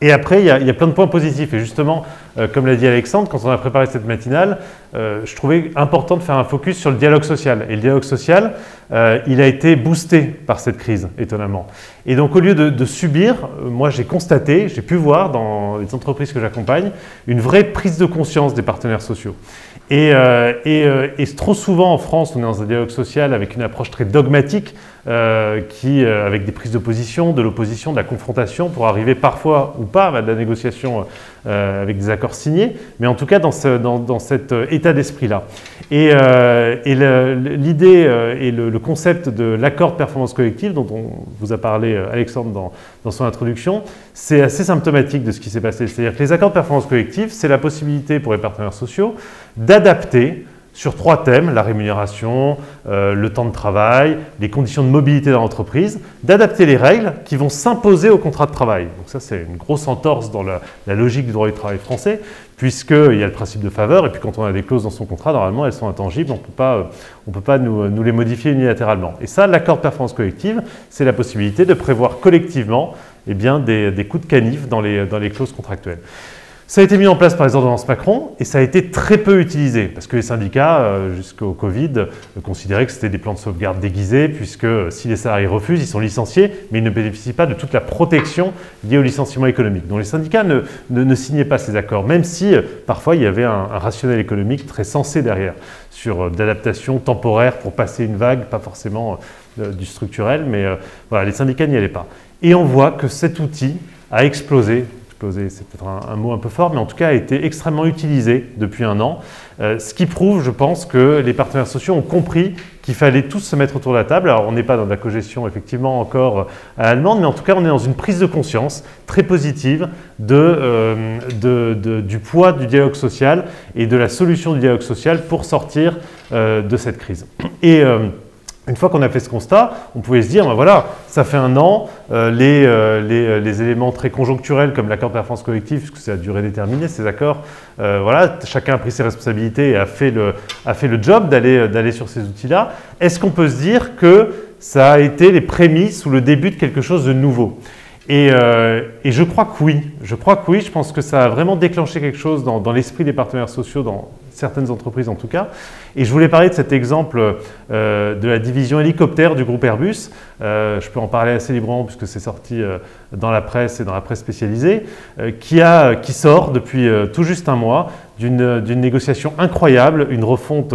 Et après, il y a plein de points positifs. Et justement, comme l'a dit Alexandre, quand on a préparé cette matinale, je trouvais important de faire un focus sur le dialogue social. Et le dialogue social, il a été boosté par cette crise, étonnamment. Et donc, au lieu de subir, moi, j'ai constaté, j'ai pu voir dans les entreprises que j'accompagne, une vraie prise de conscience des partenaires sociaux. Et trop souvent, en France, on est dans un dialogue social avec une approche très dogmatique, avec des prises de position, de l'opposition, de la confrontation, pour arriver parfois ou pas à de la négociation avec des accords signés, mais en tout cas dans cet état d'esprit-là. Et l'idée et le concept de l'accord de performance collective, dont on vous a parlé Alexandre dans son introduction, c'est assez symptomatique de ce qui s'est passé. C'est-à-dire que les accords de performance collective, c'est la possibilité pour les partenaires sociaux d'adapter sur 3 thèmes, la rémunération, le temps de travail, les conditions de mobilité dans l'entreprise, d'adapter les règles qui vont s'imposer au contrat de travail. Donc ça, c'est une grosse entorse dans la logique du droit du travail français, puisqu'il y a le principe de faveur, et puis quand on a des clauses dans son contrat, normalement, elles sont intangibles, on ne peut pas nous les modifier unilatéralement. Et ça, l'accord de performance collective, c'est la possibilité de prévoir collectivement des coups de canif dans les clauses contractuelles. Ça a été mis en place par les ordonnances Macron et ça a été très peu utilisé parce que les syndicats, jusqu'au Covid, considéraient que c'était des plans de sauvegarde déguisés puisque si les salariés refusent, ils sont licenciés, mais ils ne bénéficient pas de toute la protection liée au licenciement économique. Donc les syndicats ne signaient pas ces accords, même si parfois il y avait un rationnel économique très sensé derrière, sur d'adaptation temporaire pour passer une vague, pas forcément du structurel, mais voilà, les syndicats n'y allaient pas. Et on voit que cet outil a explosé. C'est peut-être un mot un peu fort, mais en tout cas a été extrêmement utilisé depuis 1 an, ce qui prouve, je pense, que les partenaires sociaux ont compris qu'il fallait tous se mettre autour de la table. Alors on n'est pas dans de la cogestion effectivement encore à l'allemande, mais en tout cas on est dans une prise de conscience très positive du poids du dialogue social et de la solution du dialogue social pour sortir de cette crise. Et une fois qu'on a fait ce constat, on pouvait se dire, ben voilà, ça fait 1 an, les éléments très conjoncturels comme l'accord de performance collective, puisque c'est à durée déterminée, ces accords, voilà, chacun a pris ses responsabilités et a fait le job d'aller sur ces outils-là. Est-ce qu'on peut se dire que ça a été les prémices ou le début de quelque chose de nouveau ? Et je crois que oui. Je pense que ça a vraiment déclenché quelque chose dans l'esprit des partenaires sociaux, dans certaines entreprises en tout cas. Et je voulais parler de cet exemple de la division hélicoptère du groupe Airbus. Je peux en parler assez librement puisque c'est sorti dans la presse et dans la presse spécialisée, qui sort depuis tout juste 1 mois d'une négociation incroyable, une refonte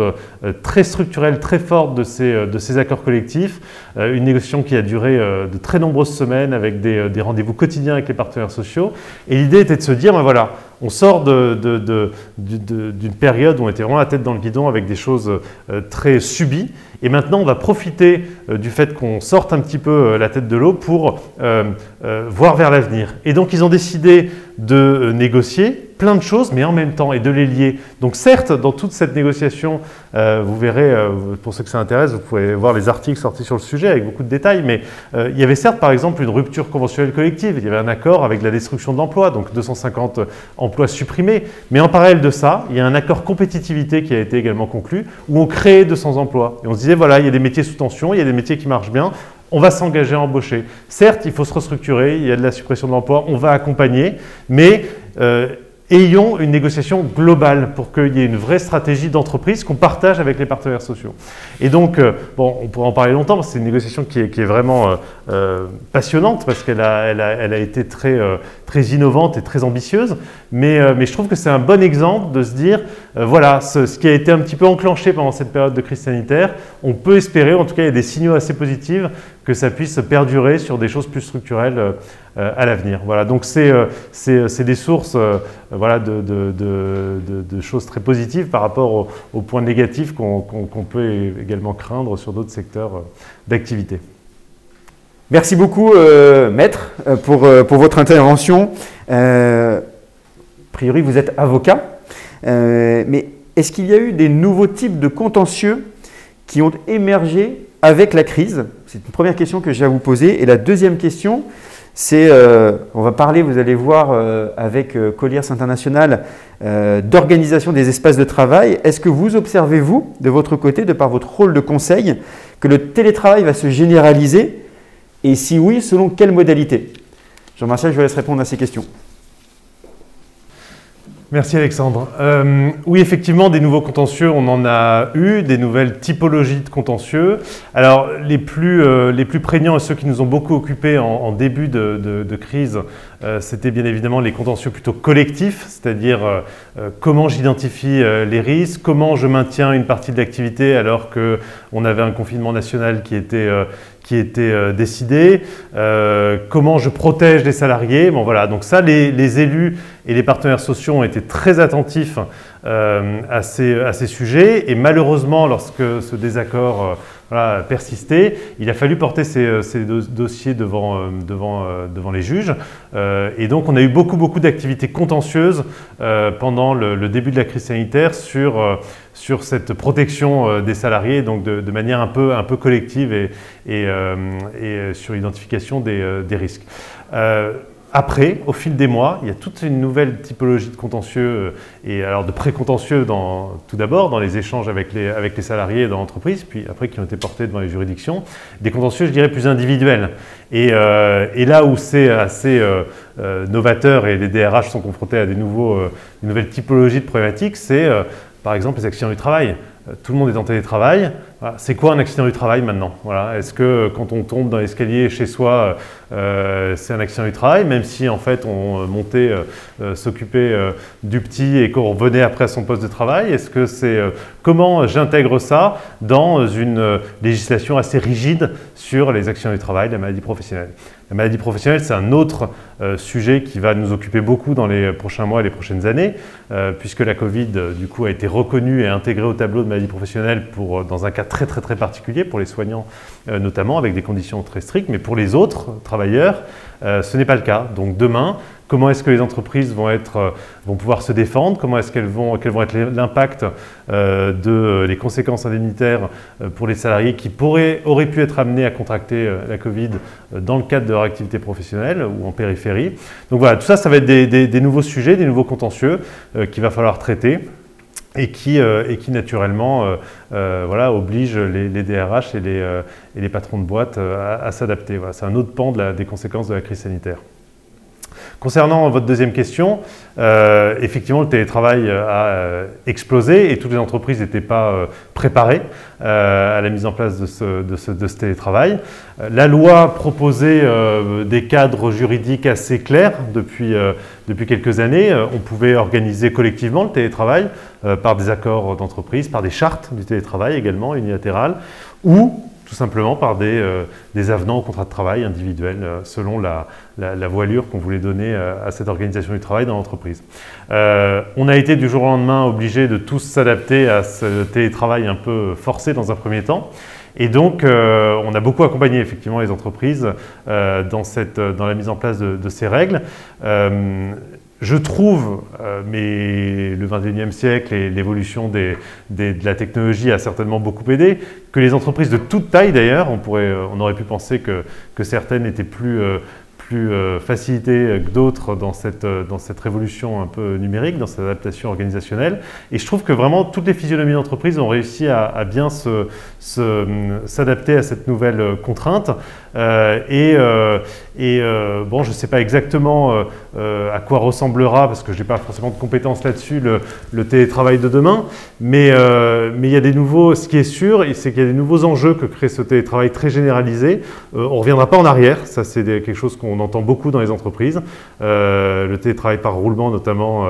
très structurelle, très forte de ces accords collectifs, une négociation qui a duré de très nombreuses semaines avec des rendez-vous quotidiens avec les partenaires sociaux. Et l'idée était de se dire, ben voilà, on sort d'une période où on était vraiment la tête dans le guidon avec des choses très subies. Et maintenant, on va profiter du fait qu'on sorte un petit peu la tête de l'eau pour voir vers l'avenir. Et donc, ils ont décidé de négocier plein de choses, mais en même temps, et de les lier. Donc certes, dans toute cette négociation, vous verrez, pour ceux que ça intéresse, vous pouvez voir les articles sortis sur le sujet avec beaucoup de détails, mais il y avait certes, par exemple, une rupture conventionnelle collective. Il y avait un accord avec la destruction de l'emploi, donc 250 emplois supprimés. Mais en parallèle de ça, il y a un accord compétitivité qui a été également conclu, où on créait 200 emplois. Et on se disait, voilà, il y a des métiers sous tension, il y a des métiers qui marchent bien, on va s'engager à embaucher. Certes, il faut se restructurer, il y a de la suppression de l'emploi, on va accompagner, mais ayons une négociation globale pour qu'il y ait une vraie stratégie d'entreprise qu'on partage avec les partenaires sociaux. Et donc, bon, on pourrait en parler longtemps, parce que c'est une négociation qui est vraiment passionnante, parce qu'elle a été très innovante et très ambitieuse, mais je trouve que c'est un bon exemple de se dire, voilà, ce qui a été un petit peu enclenché pendant cette période de crise sanitaire, on peut espérer, en tout cas il y a des signaux assez positifs, que ça puisse perdurer sur des choses plus structurelles à l'avenir. Voilà, donc c'est des sources voilà, de choses très positives par rapport aux points négatifs qu'on peut également craindre sur d'autres secteurs d'activité. Merci beaucoup, Maître, pour votre intervention. A priori, vous êtes avocat, mais est-ce qu'il y a eu des nouveaux types de contentieux qui ont émergé avec la crise? C'est une première question que j'ai à vous poser. Et la deuxième question, c'est, on va parler, vous allez voir, avec Colliers International, d'organisation des espaces de travail. Est-ce que vous observez, vous, de votre côté, de par votre rôle de conseil, que le télétravail va se généraliser? Et si oui, selon quelle modalité? Jean-Martial, je vous laisse répondre à ces questions. Merci Alexandre. Oui, effectivement, des nouveaux contentieux, on en a eu, des nouvelles typologies de contentieux. Alors, les plus prégnants et ceux qui nous ont beaucoup occupés en début de crise, c'était bien évidemment les contentieux plutôt collectifs, c'est-à-dire comment j'identifie les risques, comment je maintiens une partie de l'activité alors qu'on avait un confinement national qui était décidé, comment je protège les salariés. Bon, voilà. Donc ça, les élus et les partenaires sociaux ont été très attentifs à ces sujets. Et malheureusement, lorsque ce désaccord persistait, il a fallu porter ces dossiers devant les juges. Et donc, on a eu beaucoup d'activités contentieuses pendant le début de la crise sanitaire sur cette protection des salariés, donc de manière un peu collective et sur l'identification des risques. Après, au fil des mois, il y a toute une nouvelle typologie de contentieux, et alors de pré-contentieux tout d'abord dans les échanges avec les salariés dans l'entreprise, puis après qui ont été portés devant les juridictions, des contentieux, je dirais, plus individuels. Et là où c'est assez novateur et les DRH sont confrontés à une nouvelle typologie de problématiques, c'est par exemple les accidents du travail. Tout le monde est en télétravail. Voilà. C'est quoi un accident du travail maintenant? Voilà. Est-ce que quand on tombe dans l'escalier chez soi, c'est un accident du travail, même si en fait on montait s'occuper du petit et qu'on revenait après à son poste de travail? Est-ce que c'est comment j'intègre ça dans une législation assez rigide sur les accidents du travail, la maladie professionnelle? La maladie professionnelle, c'est un autre sujet qui va nous occuper beaucoup dans les prochains mois et les prochaines années, puisque la Covid, du coup, a été reconnue et intégrée au tableau de maladie professionnelle dans un cas très particulier, pour les soignants notamment, avec des conditions très strictes, mais pour les autres travailleurs, ce n'est pas le cas. Donc demain, comment est-ce que les entreprises vont pouvoir se défendre? Comment est-ce quel vont être l'impact les conséquences indemnitaires pour les salariés qui auraient pu être amenés à contracter la Covid dans le cadre de leur activité professionnelle ou en périphérie? Donc voilà, tout ça, ça va être des nouveaux sujets, des nouveaux contentieux qu'il va falloir traiter et qui naturellement obligent les DRH et les patrons de boîte à s'adapter. Voilà, c'est un autre pan des conséquences de la crise sanitaire. Concernant votre deuxième question, effectivement, le télétravail a explosé et toutes les entreprises n'étaient pas préparées à la mise en place de ce télétravail. La loi proposait des cadres juridiques assez clairs depuis quelques années. On pouvait organiser collectivement le télétravail par des accords d'entreprise, par des chartes du télétravail également unilatérales, ou tout simplement par des avenants au contrat de travail individuel selon la voilure qu'on voulait donner à cette organisation du travail dans l'entreprise. On a été du jour au lendemain obligés de tous s'adapter à ce télétravail un peu forcé dans un premier temps. Et donc, on a beaucoup accompagné effectivement les entreprises dans la mise en place de ces règles. Je trouve, mais le XXIe siècle et l'évolution de la technologie a certainement beaucoup aidé, que les entreprises de toute taille d'ailleurs, on aurait pu penser que certaines étaient plus facilitées que d'autres dans cette révolution un peu numérique, dans cette adaptation organisationnelle. Et je trouve que vraiment toutes les physionomies d'entreprise ont réussi à bien s'adapter à cette nouvelle contrainte. Bon, je ne sais pas exactement à quoi ressemblera, parce que je n'ai pas forcément de compétences là-dessus, le télétravail de demain, mais il y a ce qui est sûr, c'est qu'il y a des nouveaux enjeux que crée ce télétravail très généralisé. On ne reviendra pas en arrière, ça c'est quelque chose qu'on entend beaucoup dans les entreprises. Le télétravail par roulement notamment,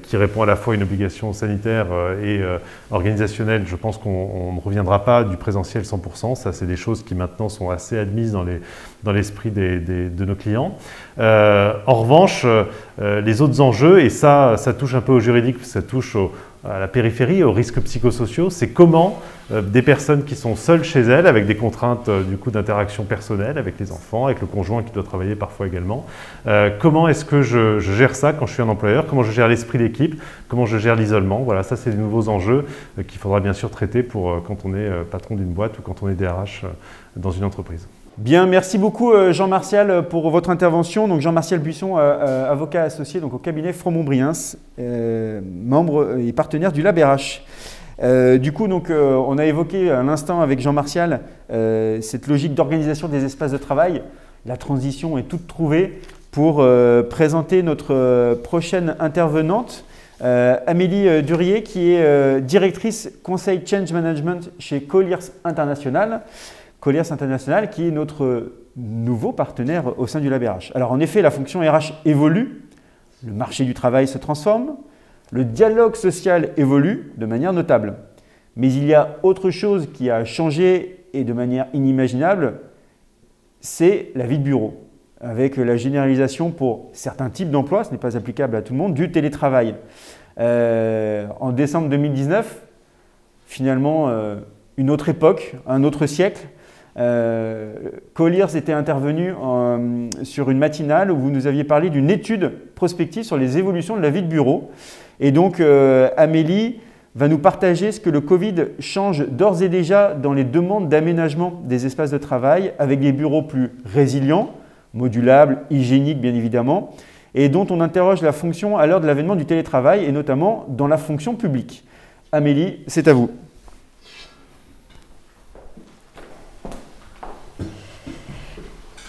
qui répond à la fois à une obligation sanitaire et organisationnelle, je pense qu'on ne reviendra pas du présentiel 100%, ça c'est des choses qui maintenant sont assez admises dans l'esprit de nos clients. En revanche, les autres enjeux, et ça touche un peu au juridique, ça touche à la périphérie, aux risques psychosociaux, c'est comment des personnes qui sont seules chez elles, avec des contraintes du coup d'interaction personnelle avec les enfants, avec le conjoint qui doit travailler parfois également, comment est-ce que je gère ça quand je suis un employeur, comment je gère l'esprit d'équipe, comment je gère l'isolement. Voilà, ça c'est des nouveaux enjeux qu'il faudra bien sûr traiter quand on est patron d'une boîte ou quand on est DRH dans une entreprise. Bien, merci beaucoup Jean-Martial pour votre intervention. Donc Jean-Martial Buisson, avocat associé donc, au cabinet Fromont-Briens, membre et partenaire du Lab RH. Du coup, donc, on a évoqué à l'instant avec Jean-Martial cette logique d'organisation des espaces de travail. La transition est toute trouvée. pour présenter notre prochaine intervenante, Amélie Durier, qui est directrice conseil Change Management chez Colliers International. Colliers International qui est notre nouveau partenaire au sein du LabRH. Alors en effet, la fonction RH évolue, le marché du travail se transforme, le dialogue social évolue de manière notable. Mais il y a autre chose qui a changé et de manière inimaginable, c'est la vie de bureau. Avec la généralisation pour certains types d'emplois, ce n'est pas applicable à tout le monde, du télétravail. En décembre 2019, finalement, une autre époque, un autre siècle, Colliers était intervenu sur une matinale où vous nous aviez parlé d'une étude prospective sur les évolutions de la vie de bureau. Et donc, Amélie va nous partager ce que le Covid change d'ores et déjà dans les demandes d'aménagement des espaces de travail avec des bureaux plus résilients, modulables, hygiéniques bien évidemment, et dont on interroge la fonction à l'heure de l'avènement du télétravail et notamment dans la fonction publique. Amélie, c'est à vous.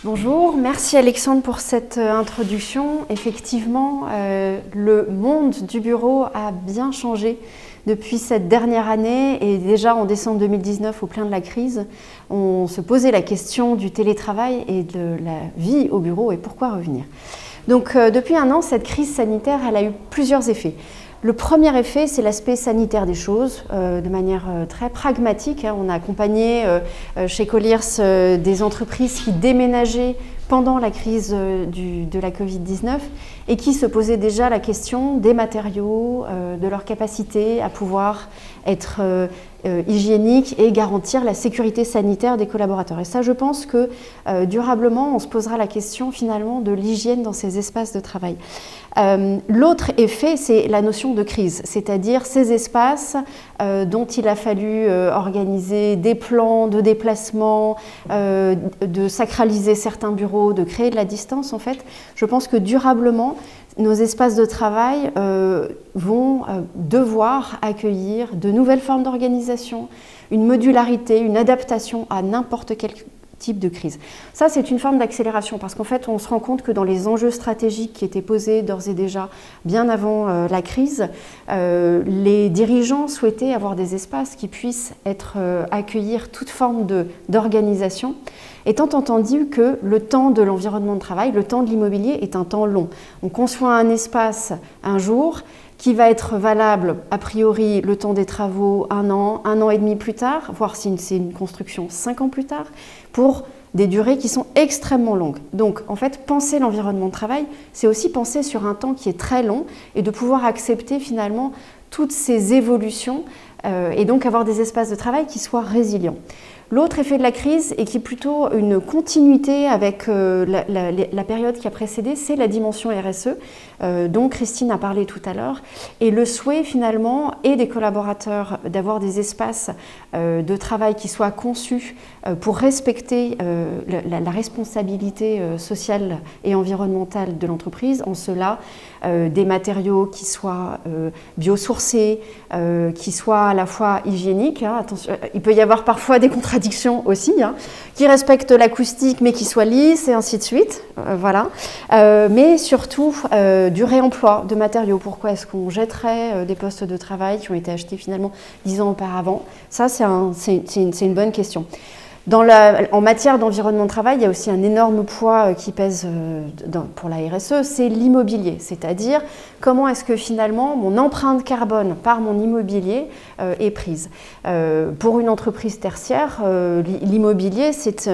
Bonjour, merci Alexandre pour cette introduction. Effectivement, le monde du bureau a bien changé depuis cette dernière année et déjà en décembre 2019, au plein de la crise, on se posait la question du télétravail et de la vie au bureau et pourquoi revenir. Donc depuis un an, cette crise sanitaire, elle a eu plusieurs effets. Le premier effet, c'est l'aspect sanitaire des choses, de manière très pragmatique. On a accompagné chez Colliers des entreprises qui déménageaient pendant la crise de la Covid-19 et qui se posaient déjà la question des matériaux, de leur capacité à pouvoir être hygiénique et garantir la sécurité sanitaire des collaborateurs. Et ça, je pense que durablement, on se posera la question finalement de l'hygiène dans ces espaces de travail. L'autre effet, c'est la notion de crise, c'est-à-dire ces espaces dont il a fallu organiser des plans de déplacement, de sacraliser certains bureaux, de créer de la distance. En fait, je pense que durablement, nos espaces de travail vont devoir accueillir de nouvelles formes d'organisation, une modularité, une adaptation à n'importe quel type de crise. Ça, c'est une forme d'accélération parce qu'en fait, on se rend compte que dans les enjeux stratégiques qui étaient posés d'ores et déjà bien avant la crise, les dirigeants souhaitaient avoir des espaces qui puissent accueillir toute forme d'organisation, étant entendu que le temps de l'environnement de travail, le temps de l'immobilier est un temps long. On conçoit un espace un jour qui va être valable a priori le temps des travaux un an et demi plus tard, voire si c'est une construction 5 ans plus tard, pour des durées qui sont extrêmement longues. Donc en fait, penser l'environnement de travail, c'est aussi penser sur un temps qui est très long et de pouvoir accepter finalement toutes ces évolutions et donc avoir des espaces de travail qui soient résilients. L'autre effet de la crise, et qui est plutôt une continuité avec la période qui a précédé, c'est la dimension RSE, dont Christine a parlé tout à l'heure, et le souhait finalement et des collaborateurs d'avoir des espaces de travail qui soient conçus pour respecter la responsabilité sociale et environnementale de l'entreprise, en cela des matériaux qui soient biosourcés, qui soient à la fois hygiéniques, attention, il peut y avoir parfois des contradictions aussi, qui respectent l'acoustique mais qui soient lisses et ainsi de suite, voilà. Mais surtout du réemploi de matériaux. Pourquoi est-ce qu'on jetterait des postes de travail qui ont été achetés finalement 10 ans auparavant? Ça, c'est une bonne question. En matière d'environnement de travail, il y a aussi un énorme poids qui pèse pour la RSE, c'est l'immobilier. C'est-à-dire comment est-ce que finalement mon empreinte carbone par mon immobilier est prise. Pour une entreprise tertiaire, l'immobilier, c'est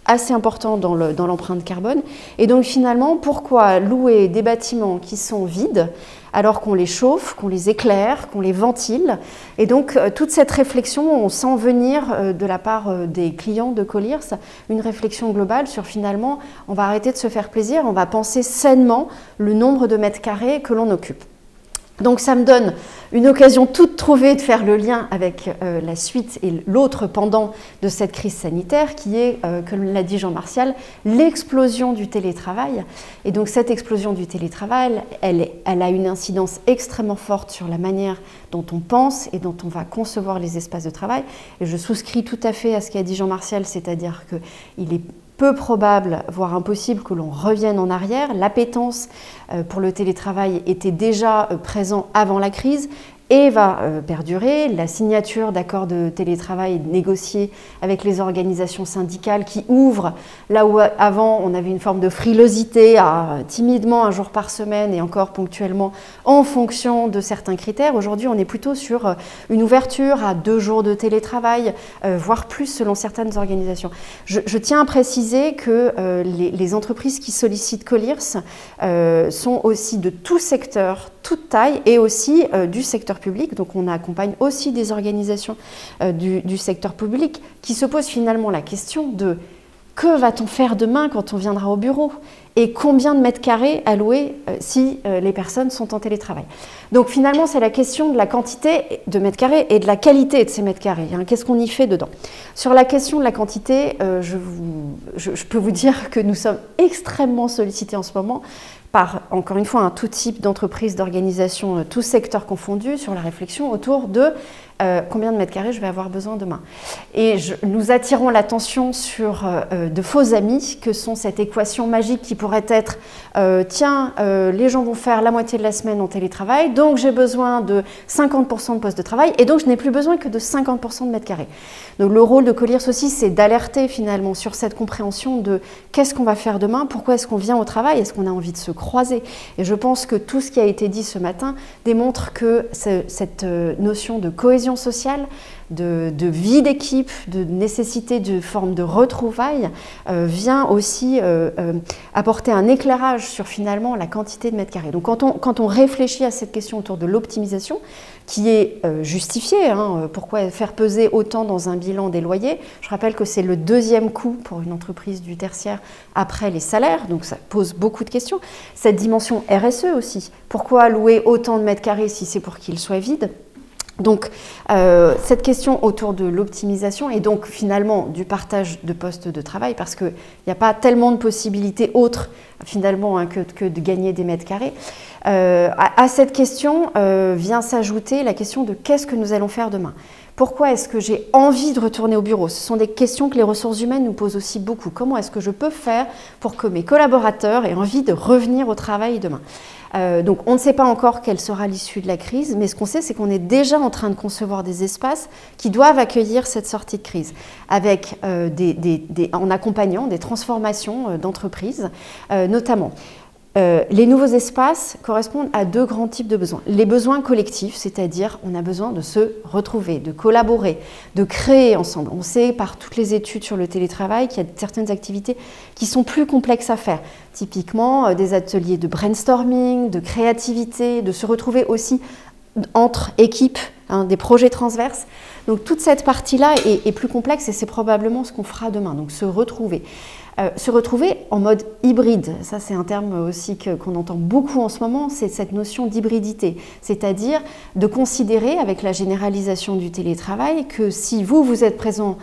assez important dans l'empreinte carbone. Et donc finalement, pourquoi louer des bâtiments qui sont vides alors qu'on les chauffe, qu'on les éclaire, qu'on les ventile? Et donc toute cette réflexion, on sent venir de la part des clients de Colliers une réflexion globale sur finalement, on va arrêter de se faire plaisir, on va penser sainement le nombre de mètres carrés que l'on occupe. Donc ça me donne une occasion toute trouvée de faire le lien avec la suite et l'autre pendant de cette crise sanitaire qui est, comme l'a dit Jean-Martial, l'explosion du télétravail. Et donc cette explosion du télétravail, elle a une incidence extrêmement forte sur la manière dont on pense et dont on va concevoir les espaces de travail. Et je souscris tout à fait à ce qu'a dit Jean-Martial, c'est-à-dire qu'il est peu probable, voire impossible, que l'on revienne en arrière. L'appétence pour le télétravail était déjà présent avant la crise et va perdurer. La signature d'accords de télétravail négociés avec les organisations syndicales qui ouvrent, là où avant on avait une forme de frilosité à timidement un jour par semaine et encore ponctuellement en fonction de certains critères. Aujourd'hui, on est plutôt sur une ouverture à 2 jours de télétravail, voire plus selon certaines organisations. Je tiens à préciser que les entreprises qui sollicitent Colliers sont aussi de tout secteur, toute taille et aussi du secteur public. Donc on accompagne aussi des organisations du secteur public qui se posent finalement la question de que va-t-on faire demain quand on viendra au bureau et combien de mètres carrés alloués si les personnes sont en télétravail. Donc finalement c'est la question de la quantité de mètres carrés et de la qualité de ces mètres carrés. Hein. Qu'est-ce qu'on y fait dedans? Sur la question de la quantité, je peux vous dire que nous sommes extrêmement sollicités en ce moment par, encore une fois, tout type d'entreprise, d'organisation, tous secteurs confondus, sur la réflexion autour de combien de mètres carrés je vais avoir besoin demain. Et nous attirons l'attention sur de faux amis, que sont cette équation magique qui pourrait être tiens, les gens vont faire la moitié de la semaine en télétravail, donc j'ai besoin de 50% de postes de travail, et donc je n'ai plus besoin que de 50% de mètres carrés. Donc le rôle de Colliers aussi, c'est d'alerter finalement sur cette compréhension de qu'est-ce qu'on va faire demain, pourquoi est-ce qu'on vient au travail, est-ce qu'on a envie de se croiser. Et je pense que tout ce qui a été dit ce matin démontre que cette notion de cohésion sociale, de vie d'équipe, de nécessité de forme de retrouvailles vient aussi apporter un éclairage sur finalement la quantité de mètres carrés. Donc quand on réfléchit à cette question autour de l'optimisation, qui est justifiée, hein, pourquoi faire peser autant dans un bilan des loyers? Je rappelle que c'est le 2e coût pour une entreprise du tertiaire après les salaires, donc ça pose beaucoup de questions. Cette dimension RSE aussi, pourquoi louer autant de mètres carrés si c'est pour qu'ils soient vides? Donc, cette question autour de l'optimisation et donc finalement du partage de postes de travail, parce qu'il n'y a pas tellement de possibilités autres finalement hein, que de gagner des mètres carrés. À cette question vient s'ajouter la question de qu'est-ce que nous allons faire demain? Pourquoi est-ce que j'ai envie de retourner au bureau? Ce sont des questions que les ressources humaines nous posent aussi beaucoup. Comment est-ce que je peux faire pour que mes collaborateurs aient envie de revenir au travail demain? Donc on ne sait pas encore quelle sera l'issue de la crise, mais ce qu'on sait, c'est qu'on est déjà en train de concevoir des espaces qui doivent accueillir cette sortie de crise, avec en accompagnant des transformations d'entreprises, notamment. Les nouveaux espaces correspondent à 2 grands types de besoins. Les besoins collectifs, c'est-à-dire on a besoin de se retrouver, de collaborer, de créer ensemble. On sait par toutes les études sur le télétravail qu'il y a certaines activités qui sont plus complexes à faire. Typiquement des ateliers de brainstorming, de créativité, de se retrouver aussi entre équipes, hein, des projets transverses. Donc toute cette partie-là est plus complexe et c'est probablement ce qu'on fera demain, donc se retrouver. Se retrouver en mode hybride, ça c'est un terme aussi qu'on entend beaucoup en ce moment, c'est cette notion d'hybridité, c'est-à-dire de considérer avec la généralisation du télétravail que si vous êtes présent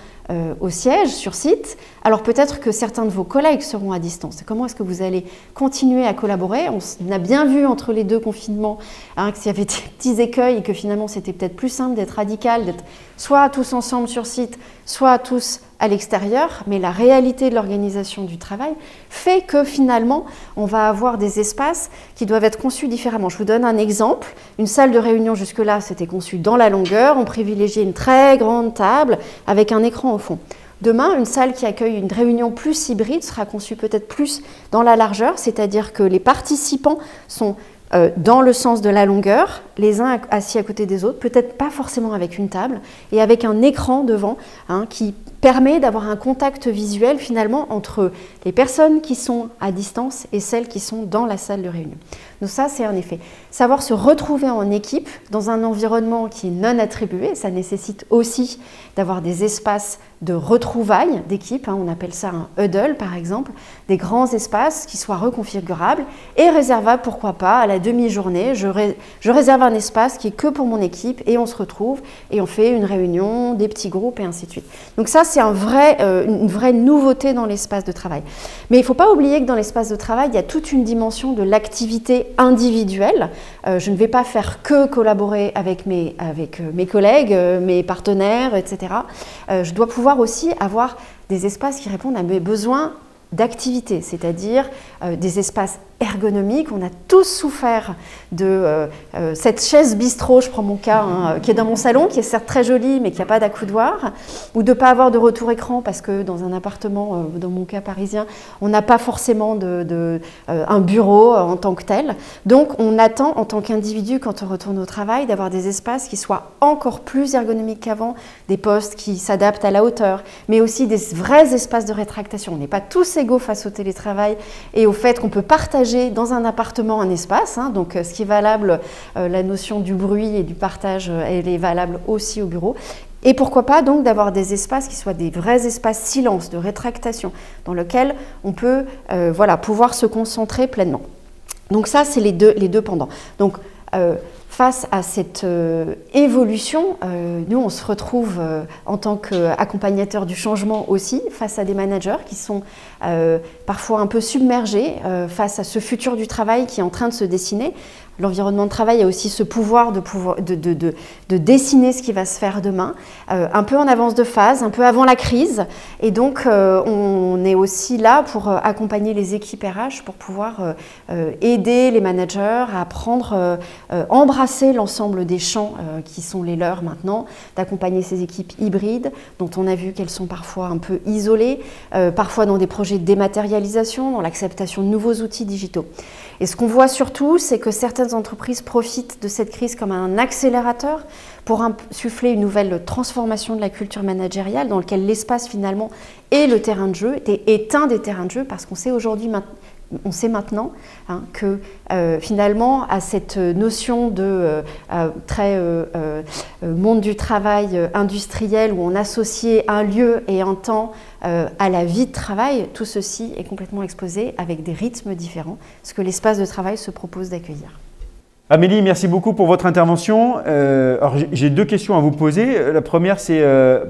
au siège, sur site, alors peut-être que certains de vos collègues seront à distance. Comment est-ce que vous allez continuer à collaborer? On a bien vu entre les 2 confinements hein, qu'il y avait des petits écueils et que finalement c'était peut-être plus simple d'être radical, d'être soit tous ensemble sur site, soit tous à l'extérieur, mais la réalité de l'organisation du travail fait que finalement, on va avoir des espaces qui doivent être conçus différemment. Je vous donne un exemple. Une salle de réunion, jusque-là, c'était conçu dans la longueur. On privilégiait une très grande table avec un écran au fond. Demain, une salle qui accueille une réunion plus hybride sera conçue peut-être plus dans la largeur, c'est-à-dire que les participants sont dans le sens de la longueur, les uns assis à côté des autres, peut-être pas forcément avec une table, et avec un écran devant hein, qui permet d'avoir un contact visuel finalement entre les personnes qui sont à distance et celles qui sont dans la salle de réunion. Donc ça, c'est un effet. Savoir se retrouver en équipe dans un environnement qui est non attribué, ça nécessite aussi d'avoir des espaces de retrouvailles d'équipe, hein, on appelle ça un huddle par exemple, des grands espaces qui soient reconfigurables et réservables, pourquoi pas, à la demi-journée. Je réserve un espace qui est que pour mon équipe et on se retrouve et on fait une réunion, des petits groupes et ainsi de suite. Donc ça, c'est une vraie nouveauté dans l'espace de travail. Mais il ne faut pas oublier que dans l'espace de travail, il y a toute une dimension de l'activité individuelle. Je ne vais pas faire que collaborer avec mes collègues, mes partenaires, etc. Je dois pouvoir aussi avoir des espaces qui répondent à mes besoins d'activité, c'est-à-dire des espaces ergonomiques. On a tous souffert de cette chaise bistrot, je prends mon cas, hein, qui est dans mon salon, qui est certes très jolie, mais qui n'a pas d'accoudoir, ou de ne pas avoir de retour écran, parce que dans un appartement, dans mon cas parisien, on n'a pas forcément un bureau en tant que tel. Donc on attend en tant qu'individu, quand on retourne au travail, d'avoir des espaces qui soient encore plus ergonomiques qu'avant, des postes qui s'adaptent à la hauteur, mais aussi des vrais espaces de rétractation. On n'est pas tous égaux face au télétravail et au fait qu'on peut partager dans un appartement un espace, hein, donc ce qui est valable, la notion du bruit et du partage, elle est valable aussi au bureau. Et pourquoi pas donc d'avoir des espaces qui soient des vrais espaces silence, de rétractation, dans lesquels on peut pouvoir se concentrer pleinement. Donc ça, c'est les deux pendants. Donc face à cette évolution, nous, on se retrouve en tant qu'accompagnateurs du changement aussi, face à des managers qui sont parfois un peu submergés face à ce futur du travail qui est en train de se dessiner. L'environnement de travail a aussi ce pouvoir de dessiner ce qui va se faire demain, un peu en avance de phase, un peu avant la crise. Et donc, on est aussi là pour accompagner les équipes RH, pour pouvoir aider les managers à embrasser l'ensemble des champs qui sont les leurs maintenant, d'accompagner ces équipes hybrides, dont on a vu qu'elles sont parfois un peu isolées, parfois dans des projets de dématérialisation, dans l'acceptation de nouveaux outils digitaux. Et ce qu'on voit surtout, c'est que certaines entreprises profitent de cette crise comme un accélérateur pour insuffler une nouvelle transformation de la culture managériale dans laquelle l'espace finalement est le terrain de jeu, est un des terrains de jeu, parce qu'on sait aujourd'hui, on sait maintenant que finalement à cette notion de monde du travail industriel où on associait un lieu et un temps à la vie de travail, tout ceci est complètement exposé avec des rythmes différents, ce que l'espace de travail se propose d'accueillir. Amélie, merci beaucoup pour votre intervention. Alors j'ai deux questions à vous poser. La première, c'est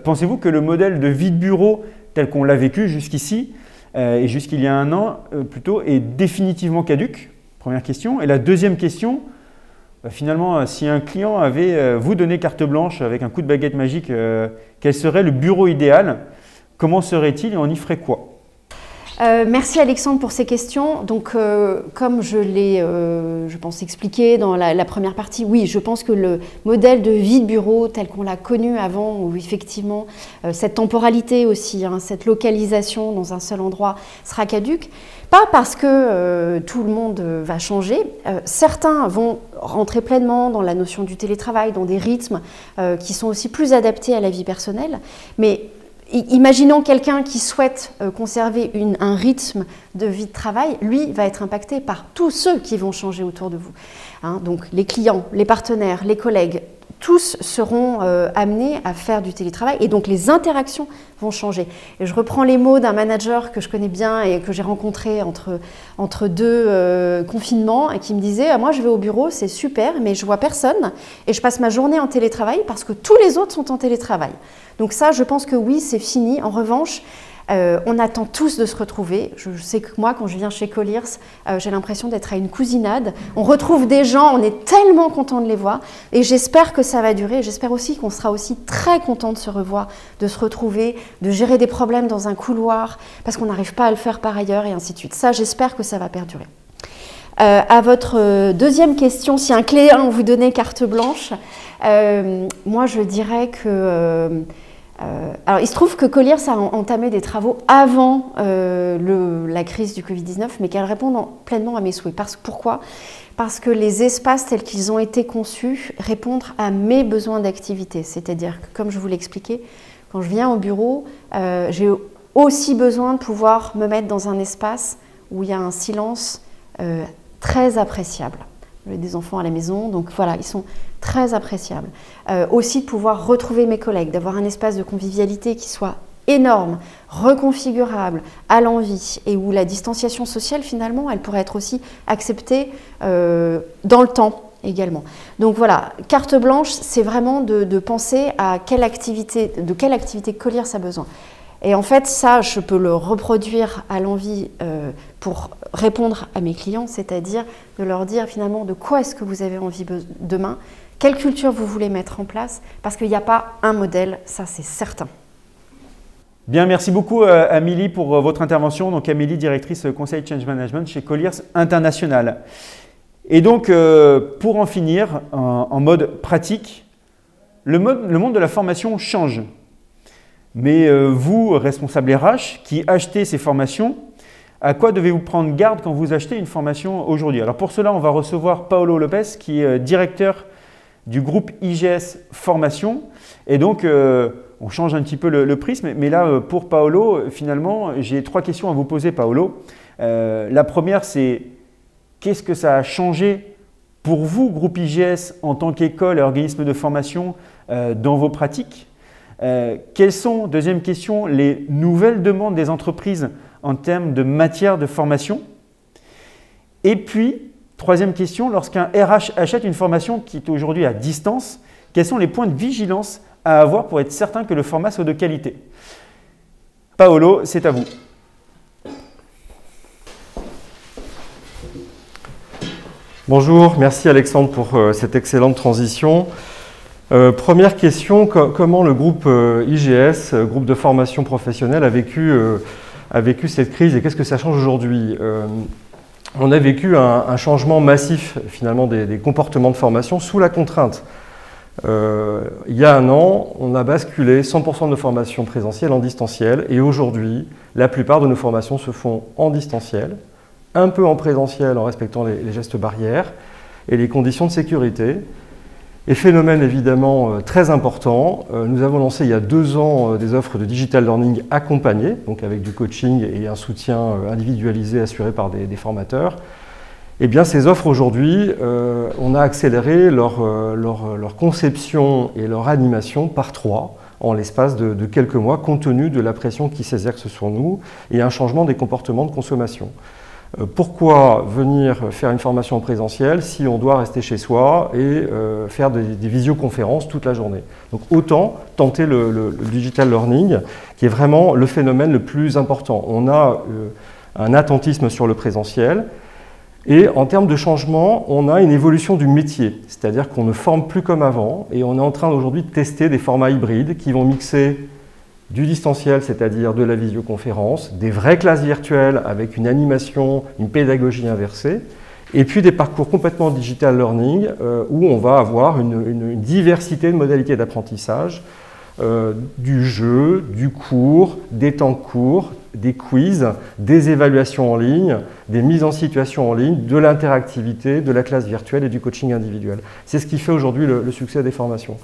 pensez-vous que le modèle de vie de bureau tel qu'on l'a vécu jusqu'ici et jusqu'il y a un an plutôt est définitivement caduque? Première question. Et la deuxième question, finalement, si un client avait vous donné carte blanche avec un coup de baguette magique, quel serait le bureau idéal? Comment serait-il et on y ferait quoi? Merci Alexandre pour ces questions. Donc, comme je l'ai, je pense, expliqué dans la première partie, oui, je pense que le modèle de vie de bureau tel qu'on l'a connu avant, où effectivement cette temporalité aussi, cette localisation dans un seul endroit sera caduque. Pas parce que tout le monde va changer. Certains vont rentrer pleinement dans la notion du télétravail, dans des rythmes qui sont aussi plus adaptés à la vie personnelle, mais imaginons quelqu'un qui souhaite conserver un rythme de vie de travail, lui va être impacté par tous ceux qui vont changer autour de vous. Donc les clients, les partenaires, les collègues, tous seront amenés à faire du télétravail et donc les interactions vont changer. Et je reprends les mots d'un manager que je connais bien et que j'ai rencontré entre deux confinements et qui me disait « Moi je vais au bureau, c'est super, mais je vois personne et je passe ma journée en télétravail parce que tous les autres sont en télétravail. » Donc ça, je pense que oui, c'est fini. En revanche, on attend tous de se retrouver. Je sais que moi, quand je viens chez Colliers, j'ai l'impression d'être à une cousinade. On retrouve des gens, on est tellement content de les voir. Et j'espère que ça va durer. J'espère aussi qu'on sera aussi très content de se revoir, de se retrouver, de gérer des problèmes dans un couloir, parce qu'on n'arrive pas à le faire par ailleurs, et ainsi de suite. Ça, j'espère que ça va perdurer. À votre deuxième question, si un client vous donnait carte blanche, moi, je dirais que... alors, il se trouve que Colliers a entamé des travaux avant la crise du Covid-19, mais qu'elles répondent pleinement à mes souhaits. Pourquoi ? Parce que les espaces tels qu'ils ont été conçus répondent à mes besoins d'activité. C'est-à-dire que, comme je vous l'ai expliqué, quand je viens au bureau, j'ai aussi besoin de pouvoir me mettre dans un espace où il y a un silence très appréciable. J'ai des enfants à la maison, donc voilà, ils sont très appréciables. Aussi de pouvoir retrouver mes collègues, d'avoir un espace de convivialité qui soit énorme, reconfigurable, à l'envie, et où la distanciation sociale, finalement, elle pourrait être aussi acceptée dans le temps également. Donc voilà, carte blanche, c'est vraiment de penser à de quelle activité Colliers a besoin. Et en fait, ça, je peux le reproduire à l'envie pour répondre à mes clients, c'est-à-dire de leur dire finalement de quoi est-ce que vous avez envie demain, quelle culture vous voulez mettre en place, parce qu'il n'y a pas un modèle, ça c'est certain. Bien, merci beaucoup Amélie pour votre intervention. Donc Amélie, directrice Conseil Change Management chez Colliers International. Et donc, pour en finir, en mode pratique, le monde de la formation change. Mais vous, responsables RH, qui achetez ces formations, à quoi devez-vous prendre garde quand vous achetez une formation aujourd'hui? Alors pour cela, on va recevoir Paolo Lopez, qui est directeur du groupe IGS Formation. Et donc, on change un petit peu le prisme, mais là, pour Paolo, finalement, j'ai 3 questions à vous poser, Paolo. La première, c'est qu'est-ce que ça a changé pour vous, groupe IGS, en tant qu'école et organisme de formation, dans vos pratiques? Quelles sont, deuxième question, les nouvelles demandes des entreprises en termes de matière de formation? Et puis, troisième question, lorsqu'un RH achète une formation qui est aujourd'hui à distance, quels sont les points de vigilance à avoir pour être certain que le format soit de qualité? Paolo, c'est à vous. Bonjour, merci Alexandre pour cette excellente transition. Première question, comment le groupe IGS, groupe de formation professionnelle, a vécu cette crise et qu'est-ce que ça change aujourd'hui? On a vécu un changement massif finalement des comportements de formation sous la contrainte. Il y a un an, on a basculé 100% de nos formations présentielles en distanciel et aujourd'hui, la plupart de nos formations se font en distanciel, un peu en présentiel en respectant les gestes barrières et les conditions de sécurité. Et phénomène évidemment très important, nous avons lancé il y a 2 ans des offres de digital learning accompagnées, donc avec du coaching et un soutien individualisé assuré par des formateurs. Eh bien, ces offres aujourd'hui, on a accéléré leur conception et leur animation par 3 en l'espace de quelques mois, compte tenu de la pression qui s'exerce sur nous et un changement des comportements de consommation. Pourquoi venir faire une formation en présentiel si on doit rester chez soi et faire des visioconférences toute la journée? Donc autant tenter le digital learning, qui est vraiment le phénomène le plus important. On a un attentisme sur le présentiel. Et en termes de changement, on a une évolution du métier, c'est-à-dire qu'on ne forme plus comme avant et on est en train aujourd'hui de tester des formats hybrides qui vont mixer du distanciel, c'est-à-dire de la visioconférence, des vraies classes virtuelles avec une animation, une pédagogie inversée, et puis des parcours complètement digital learning où on va avoir une diversité de modalités d'apprentissage, du jeu, du cours, des temps courts, des quiz, des évaluations en ligne, des mises en situation en ligne, de l'interactivité, de la classe virtuelle et du coaching individuel. C'est ce qui fait aujourd'hui le succès des formations.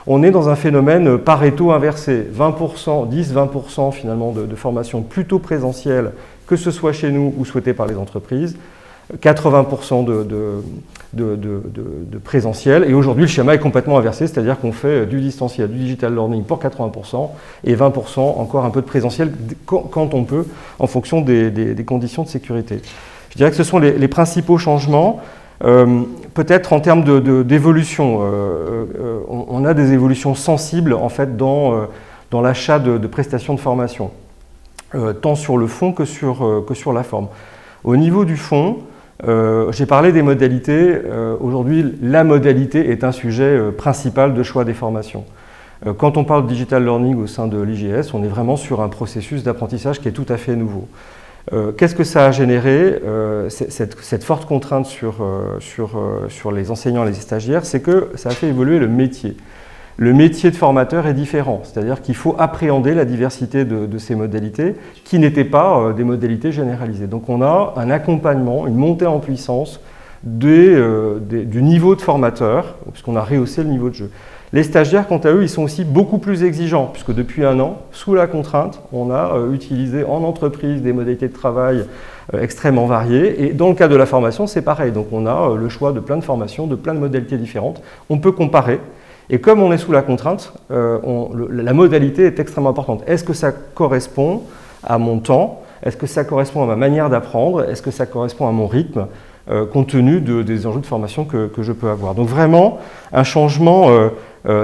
On est dans un phénomène Pareto inversé, 20%, 10-20% finalement de formations plutôt présentielles, que ce soit chez nous ou souhaitées par les entreprises, 80% de présentiel. Et aujourd'hui, le schéma est complètement inversé, c'est-à-dire qu'on fait du distanciel, du digital learning pour 80% et 20% encore un peu de présentiel quand on peut, en fonction des conditions de sécurité. Je dirais que ce sont les principaux changements. Peut-être en termes d'évolution, on a des évolutions sensibles en fait dans l'achat de prestations de formation, tant sur le fond que sur la forme. Au niveau du fond, j'ai parlé des modalités. Aujourd'hui, la modalité est un sujet principal de choix des formations. Quand on parle de digital learning au sein de l'IGS, on est vraiment sur un processus d'apprentissage qui est tout à fait nouveau. Qu'est-ce que ça a généré, cette forte contrainte sur les enseignants et les stagiaires? C'est que ça a fait évoluer le métier. Le métier de formateur est différent, c'est-à-dire qu'il faut appréhender la diversité de ces modalités qui n'étaient pas des modalités généralisées. Donc on a un accompagnement, une montée en puissance du niveau de formateur, puisqu'on a rehaussé le niveau de jeu. Les stagiaires, quant à eux, ils sont aussi beaucoup plus exigeants, puisque depuis un an, sous la contrainte, on a utilisé en entreprise des modalités de travail extrêmement variées. Et dans le cas de la formation, c'est pareil. Donc on a le choix de plein de formations, de plein de modalités différentes. On peut comparer. Et comme on est sous la contrainte, la modalité est extrêmement importante. Est-ce que ça correspond à mon temps? Est-ce que ça correspond à ma manière d'apprendre? Est-ce que ça correspond à mon rythme, compte tenu des enjeux de formation que je peux avoir? Donc vraiment, un changement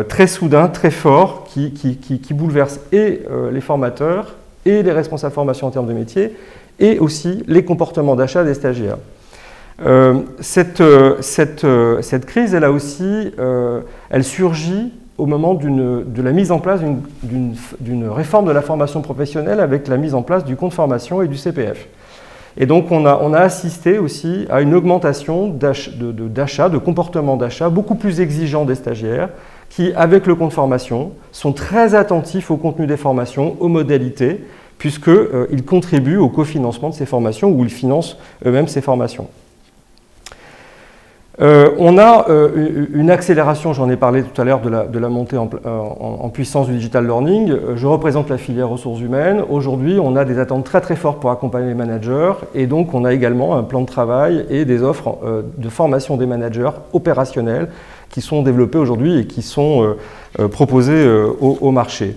très soudain, très fort, qui bouleverse et les formateurs et les responsables formation en termes de métier, et aussi les comportements d'achat des stagiaires. Cette crise, elle surgit au moment de la mise en place d'une réforme de la formation professionnelle avec la mise en place du compte formation et du CPF. Et donc on a assisté aussi à une augmentation d'achat, de comportement d'achat beaucoup plus exigeant des stagiaires qui, avec le compte formation, sont très attentifs au contenu des formations, aux modalités, puisqu'ils contribuent au cofinancement de ces formations ou ils financent eux-mêmes ces formations. On a une accélération, j'en ai parlé tout à l'heure, de la montée en puissance du digital learning. Je représente la filière ressources humaines. Aujourd'hui, on a des attentes très très fortes pour accompagner les managers et donc on a également un plan de travail et des offres de formation des managers opérationnels qui sont développés aujourd'hui et qui sont proposés au marché.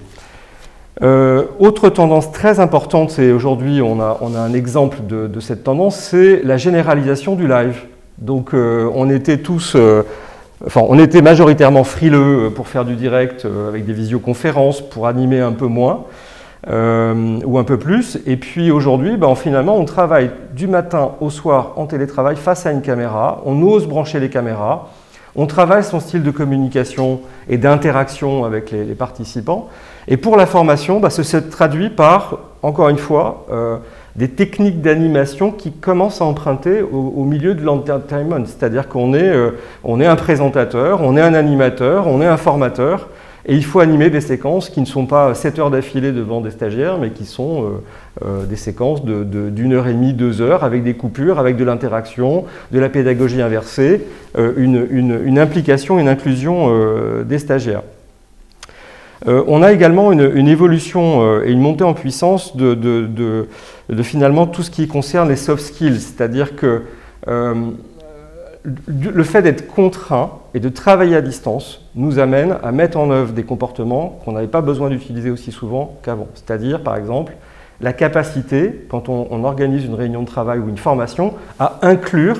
Autre tendance très importante, et aujourd'hui on a un exemple de cette tendance, c'est la généralisation du live. Donc on était tous, on était majoritairement frileux pour faire du direct avec des visioconférences, pour animer un peu moins ou un peu plus. Et puis aujourd'hui, finalement, on travaille du matin au soir en télétravail face à une caméra, on ose brancher les caméras, on travaille son style de communication et d'interaction avec les participants. Et pour la formation, ça se traduit par, encore une fois, des techniques d'animation qui commencent à emprunter au milieu de l'entertainment. C'est-à-dire qu'on est un présentateur, on est un animateur, on est un formateur, et il faut animer des séquences qui ne sont pas 7 heures d'affilée devant des stagiaires, mais qui sont des séquences d'1 heure et demie, 2 heures, avec des coupures, avec de l'interaction, de la pédagogie inversée, une implication, une inclusion des stagiaires. On a également une évolution et une montée en puissance de finalement tout ce qui concerne les soft skills, c'est-à-dire que le fait d'être contraint et de travailler à distance nous amène à mettre en œuvre des comportements qu'on n'avait pas besoin d'utiliser aussi souvent qu'avant. C'est-à-dire, par exemple, la capacité, quand on organise une réunion de travail ou une formation, à inclure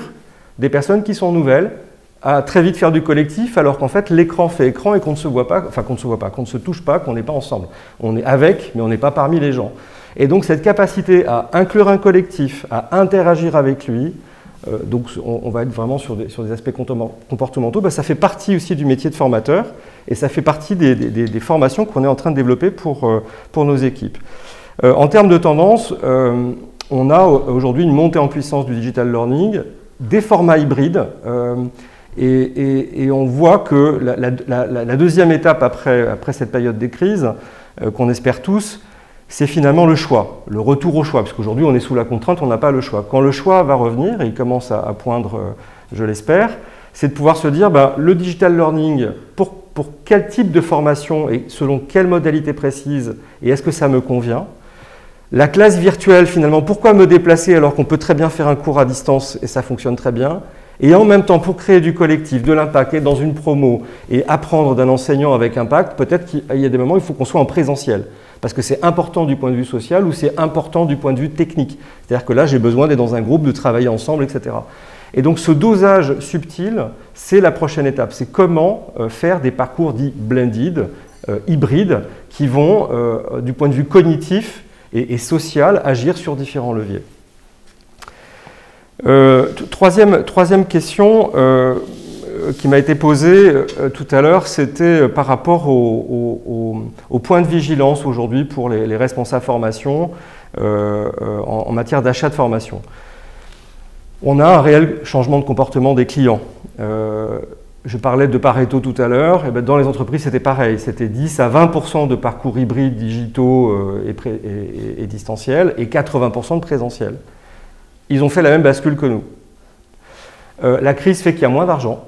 des personnes qui sont nouvelles, à très vite faire du collectif, alors qu'en fait l'écran fait écran et qu'on ne se voit pas, qu'on ne se touche pas, qu'on n'est pas ensemble. On est avec, mais on n'est pas parmi les gens. Et donc cette capacité à inclure un collectif, à interagir avec lui, donc on va être vraiment sur des aspects comportementaux, ça fait partie aussi du métier de formateur et ça fait partie des formations qu'on est en train de développer pour nos équipes. En termes de tendance, on a aujourd'hui une montée en puissance du digital learning, des formats hybrides, et on voit que la deuxième étape après cette période des crises, qu'on espère tous, c'est finalement le choix, le retour au choix, parce qu'aujourd'hui on est sous la contrainte, on n'a pas le choix. Quand le choix va revenir, et il commence à poindre, je l'espère, c'est de pouvoir se dire, le digital learning, pour quel type de formation et selon quelle modalité précise, et est-ce que ça me convient? La classe virtuelle, finalement, pourquoi me déplacer alors qu'on peut très bien faire un cours à distance et ça fonctionne très bien? Et en même temps, pour créer du collectif, de l'impact, être dans une promo et apprendre d'un enseignant avec impact, peut-être qu'il y a des moments où il faut qu'on soit en présentiel. Parce que c'est important du point de vue social ou c'est important du point de vue technique. C'est-à-dire que là, j'ai besoin d'être dans un groupe, de travailler ensemble, etc. Et donc ce dosage subtil, c'est la prochaine étape. C'est comment faire des parcours dits blended, hybrides, qui vont, du point de vue cognitif et social, agir sur différents leviers. Troisième question qui m'a été posée tout à l'heure, c'était par rapport au point de vigilance aujourd'hui pour les responsables formation en matière d'achat de formation. On a un réel changement de comportement des clients. Je parlais de Pareto tout à l'heure, et dans les entreprises c'était pareil, c'était 10 à 20% de parcours hybrides, digitaux et distanciels et 80% de présentiel. Ils ont fait la même bascule que nous. La crise fait qu'il y a moins d'argent,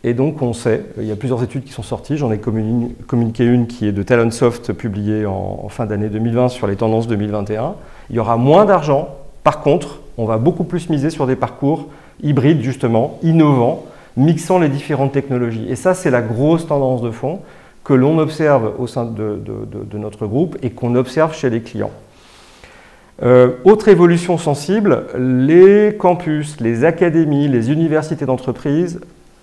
et donc on sait, il y a plusieurs études qui sont sorties, j'en ai communiqué une qui est de Talentsoft, publiée en fin d'année 2020 sur les tendances 2021. Il y aura moins d'argent, par contre, on va beaucoup plus miser sur des parcours hybrides justement, innovants, mixant les différentes technologies. Et ça, c'est la grosse tendance de fond que l'on observe au sein de notre groupe et qu'on observe chez les clients. Autre évolution sensible, les campus, les académies, les universités d'entreprise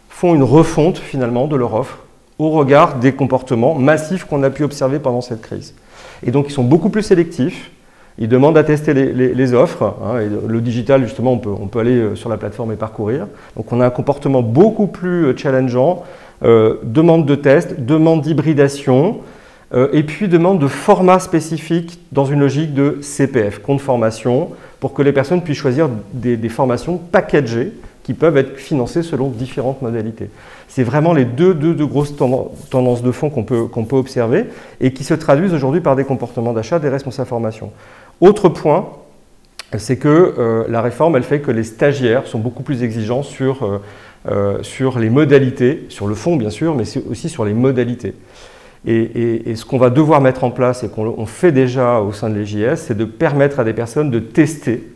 font une refonte finalement de leur offre au regard des comportements massifs qu'on a pu observer pendant cette crise. Et donc ils sont beaucoup plus sélectifs, ils demandent à tester les offres, et le digital justement on peut aller sur la plateforme et parcourir. Donc on a un comportement beaucoup plus challengeant, demande de test, demande d'hybridation, et puis demande de format spécifique dans une logique de CPF, compte formation, pour que les personnes puissent choisir des formations packagées qui peuvent être financées selon différentes modalités. C'est vraiment les deux grosses tendances de fond qu'on peut observer et qui se traduisent aujourd'hui par des comportements d'achat des responsables formation. Autre point, c'est que la réforme, elle fait que les stagiaires sont beaucoup plus exigeants sur les modalités, sur le fond bien sûr, mais aussi sur les modalités. Et ce qu'on va devoir mettre en place et qu'on fait déjà au sein de l'EJS, c'est de permettre à des personnes de tester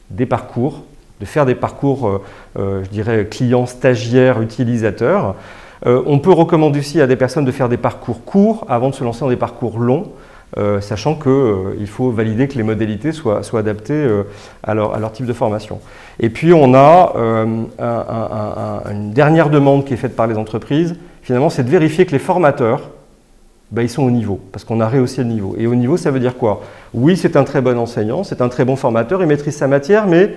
des parcours, de faire des parcours, je dirais, clients, stagiaires, utilisateurs. On peut recommander aussi à des personnes de faire des parcours courts avant de se lancer dans des parcours longs, sachant qu'il faut valider que les modalités soient adaptées à leur type de formation. Et puis on a une dernière demande qui est faite par les entreprises, finalement, c'est de vérifier que les formateurs, ils sont au niveau, parce qu'on a rehaussé le niveau. Et au niveau, ça veut dire quoi? Oui, c'est un très bon enseignant, c'est un très bon formateur, il maîtrise sa matière, mais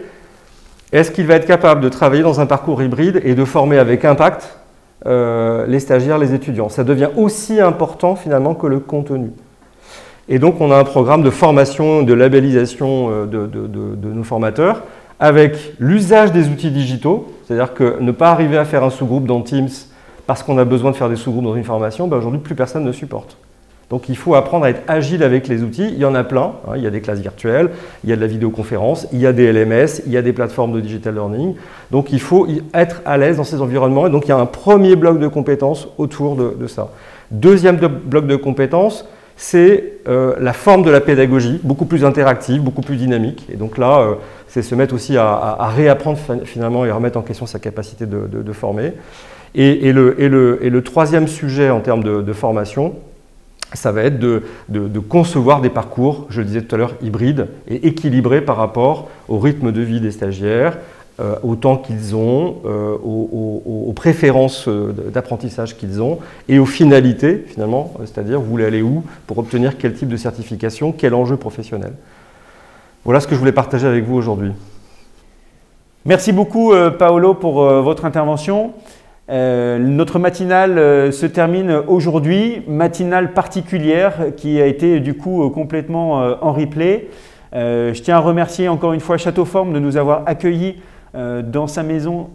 est-ce qu'il va être capable de travailler dans un parcours hybride et de former avec impact les stagiaires, les étudiants? Ça devient aussi important finalement que le contenu. Et donc, on a un programme de formation, de labellisation de nos formateurs avec l'usage des outils digitaux, c'est-à-dire que ne pas arriver à faire un sous-groupe dans Teams parce qu'on a besoin de faire des sous-groupes dans une formation, aujourd'hui, plus personne ne supporte. Donc, il faut apprendre à être agile avec les outils. Il y en a plein. Il y a des classes virtuelles, il y a de la vidéoconférence, il y a des LMS, il y a des plateformes de digital learning. Donc, il faut être à l'aise dans ces environnements. Et donc, il y a un premier bloc de compétences autour de ça. Deuxième bloc de compétences, c'est la forme de la pédagogie, beaucoup plus interactive, beaucoup plus dynamique. Et donc là, c'est se mettre aussi à réapprendre finalement et remettre en question sa capacité de former. Et le troisième sujet en termes de formation, ça va être de concevoir des parcours, je le disais tout à l'heure, hybrides et équilibrés par rapport au rythme de vie des stagiaires, au temps qu'ils ont, aux préférences d'apprentissage qu'ils ont et aux finalités finalement, c'est-à-dire vous voulez aller où pour obtenir quel type de certification, quel enjeu professionnel. Voilà ce que je voulais partager avec vous aujourd'hui. Merci beaucoup Paolo pour votre intervention. Notre matinale se termine aujourd'hui, matinale particulière qui a été du coup complètement en replay. Je tiens à remercier encore une fois Château Forme de nous avoir accueillis dans sa maison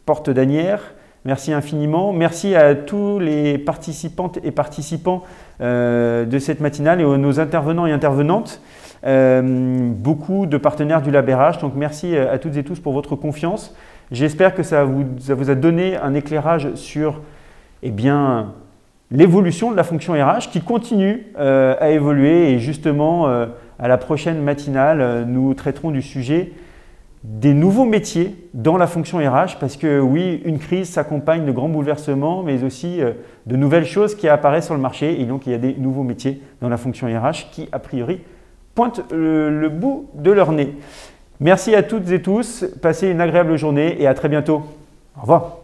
Porte d'Asnières. Merci infiniment. Merci à tous les participantes et participants de cette matinale et à nos intervenants et intervenantes. Beaucoup de partenaires du LabRH, donc merci à toutes et tous pour votre confiance. J'espère que ça vous a donné un éclairage sur l'évolution de la fonction RH qui continue à évoluer et justement à la prochaine matinale, nous traiterons du sujet des nouveaux métiers dans la fonction RH parce que oui, une crise s'accompagne de grands bouleversements mais aussi de nouvelles choses qui apparaissent sur le marché et donc il y a des nouveaux métiers dans la fonction RH qui a priori pointent le bout de leur nez. Merci à toutes et tous, passez une agréable journée et à très bientôt. Au revoir.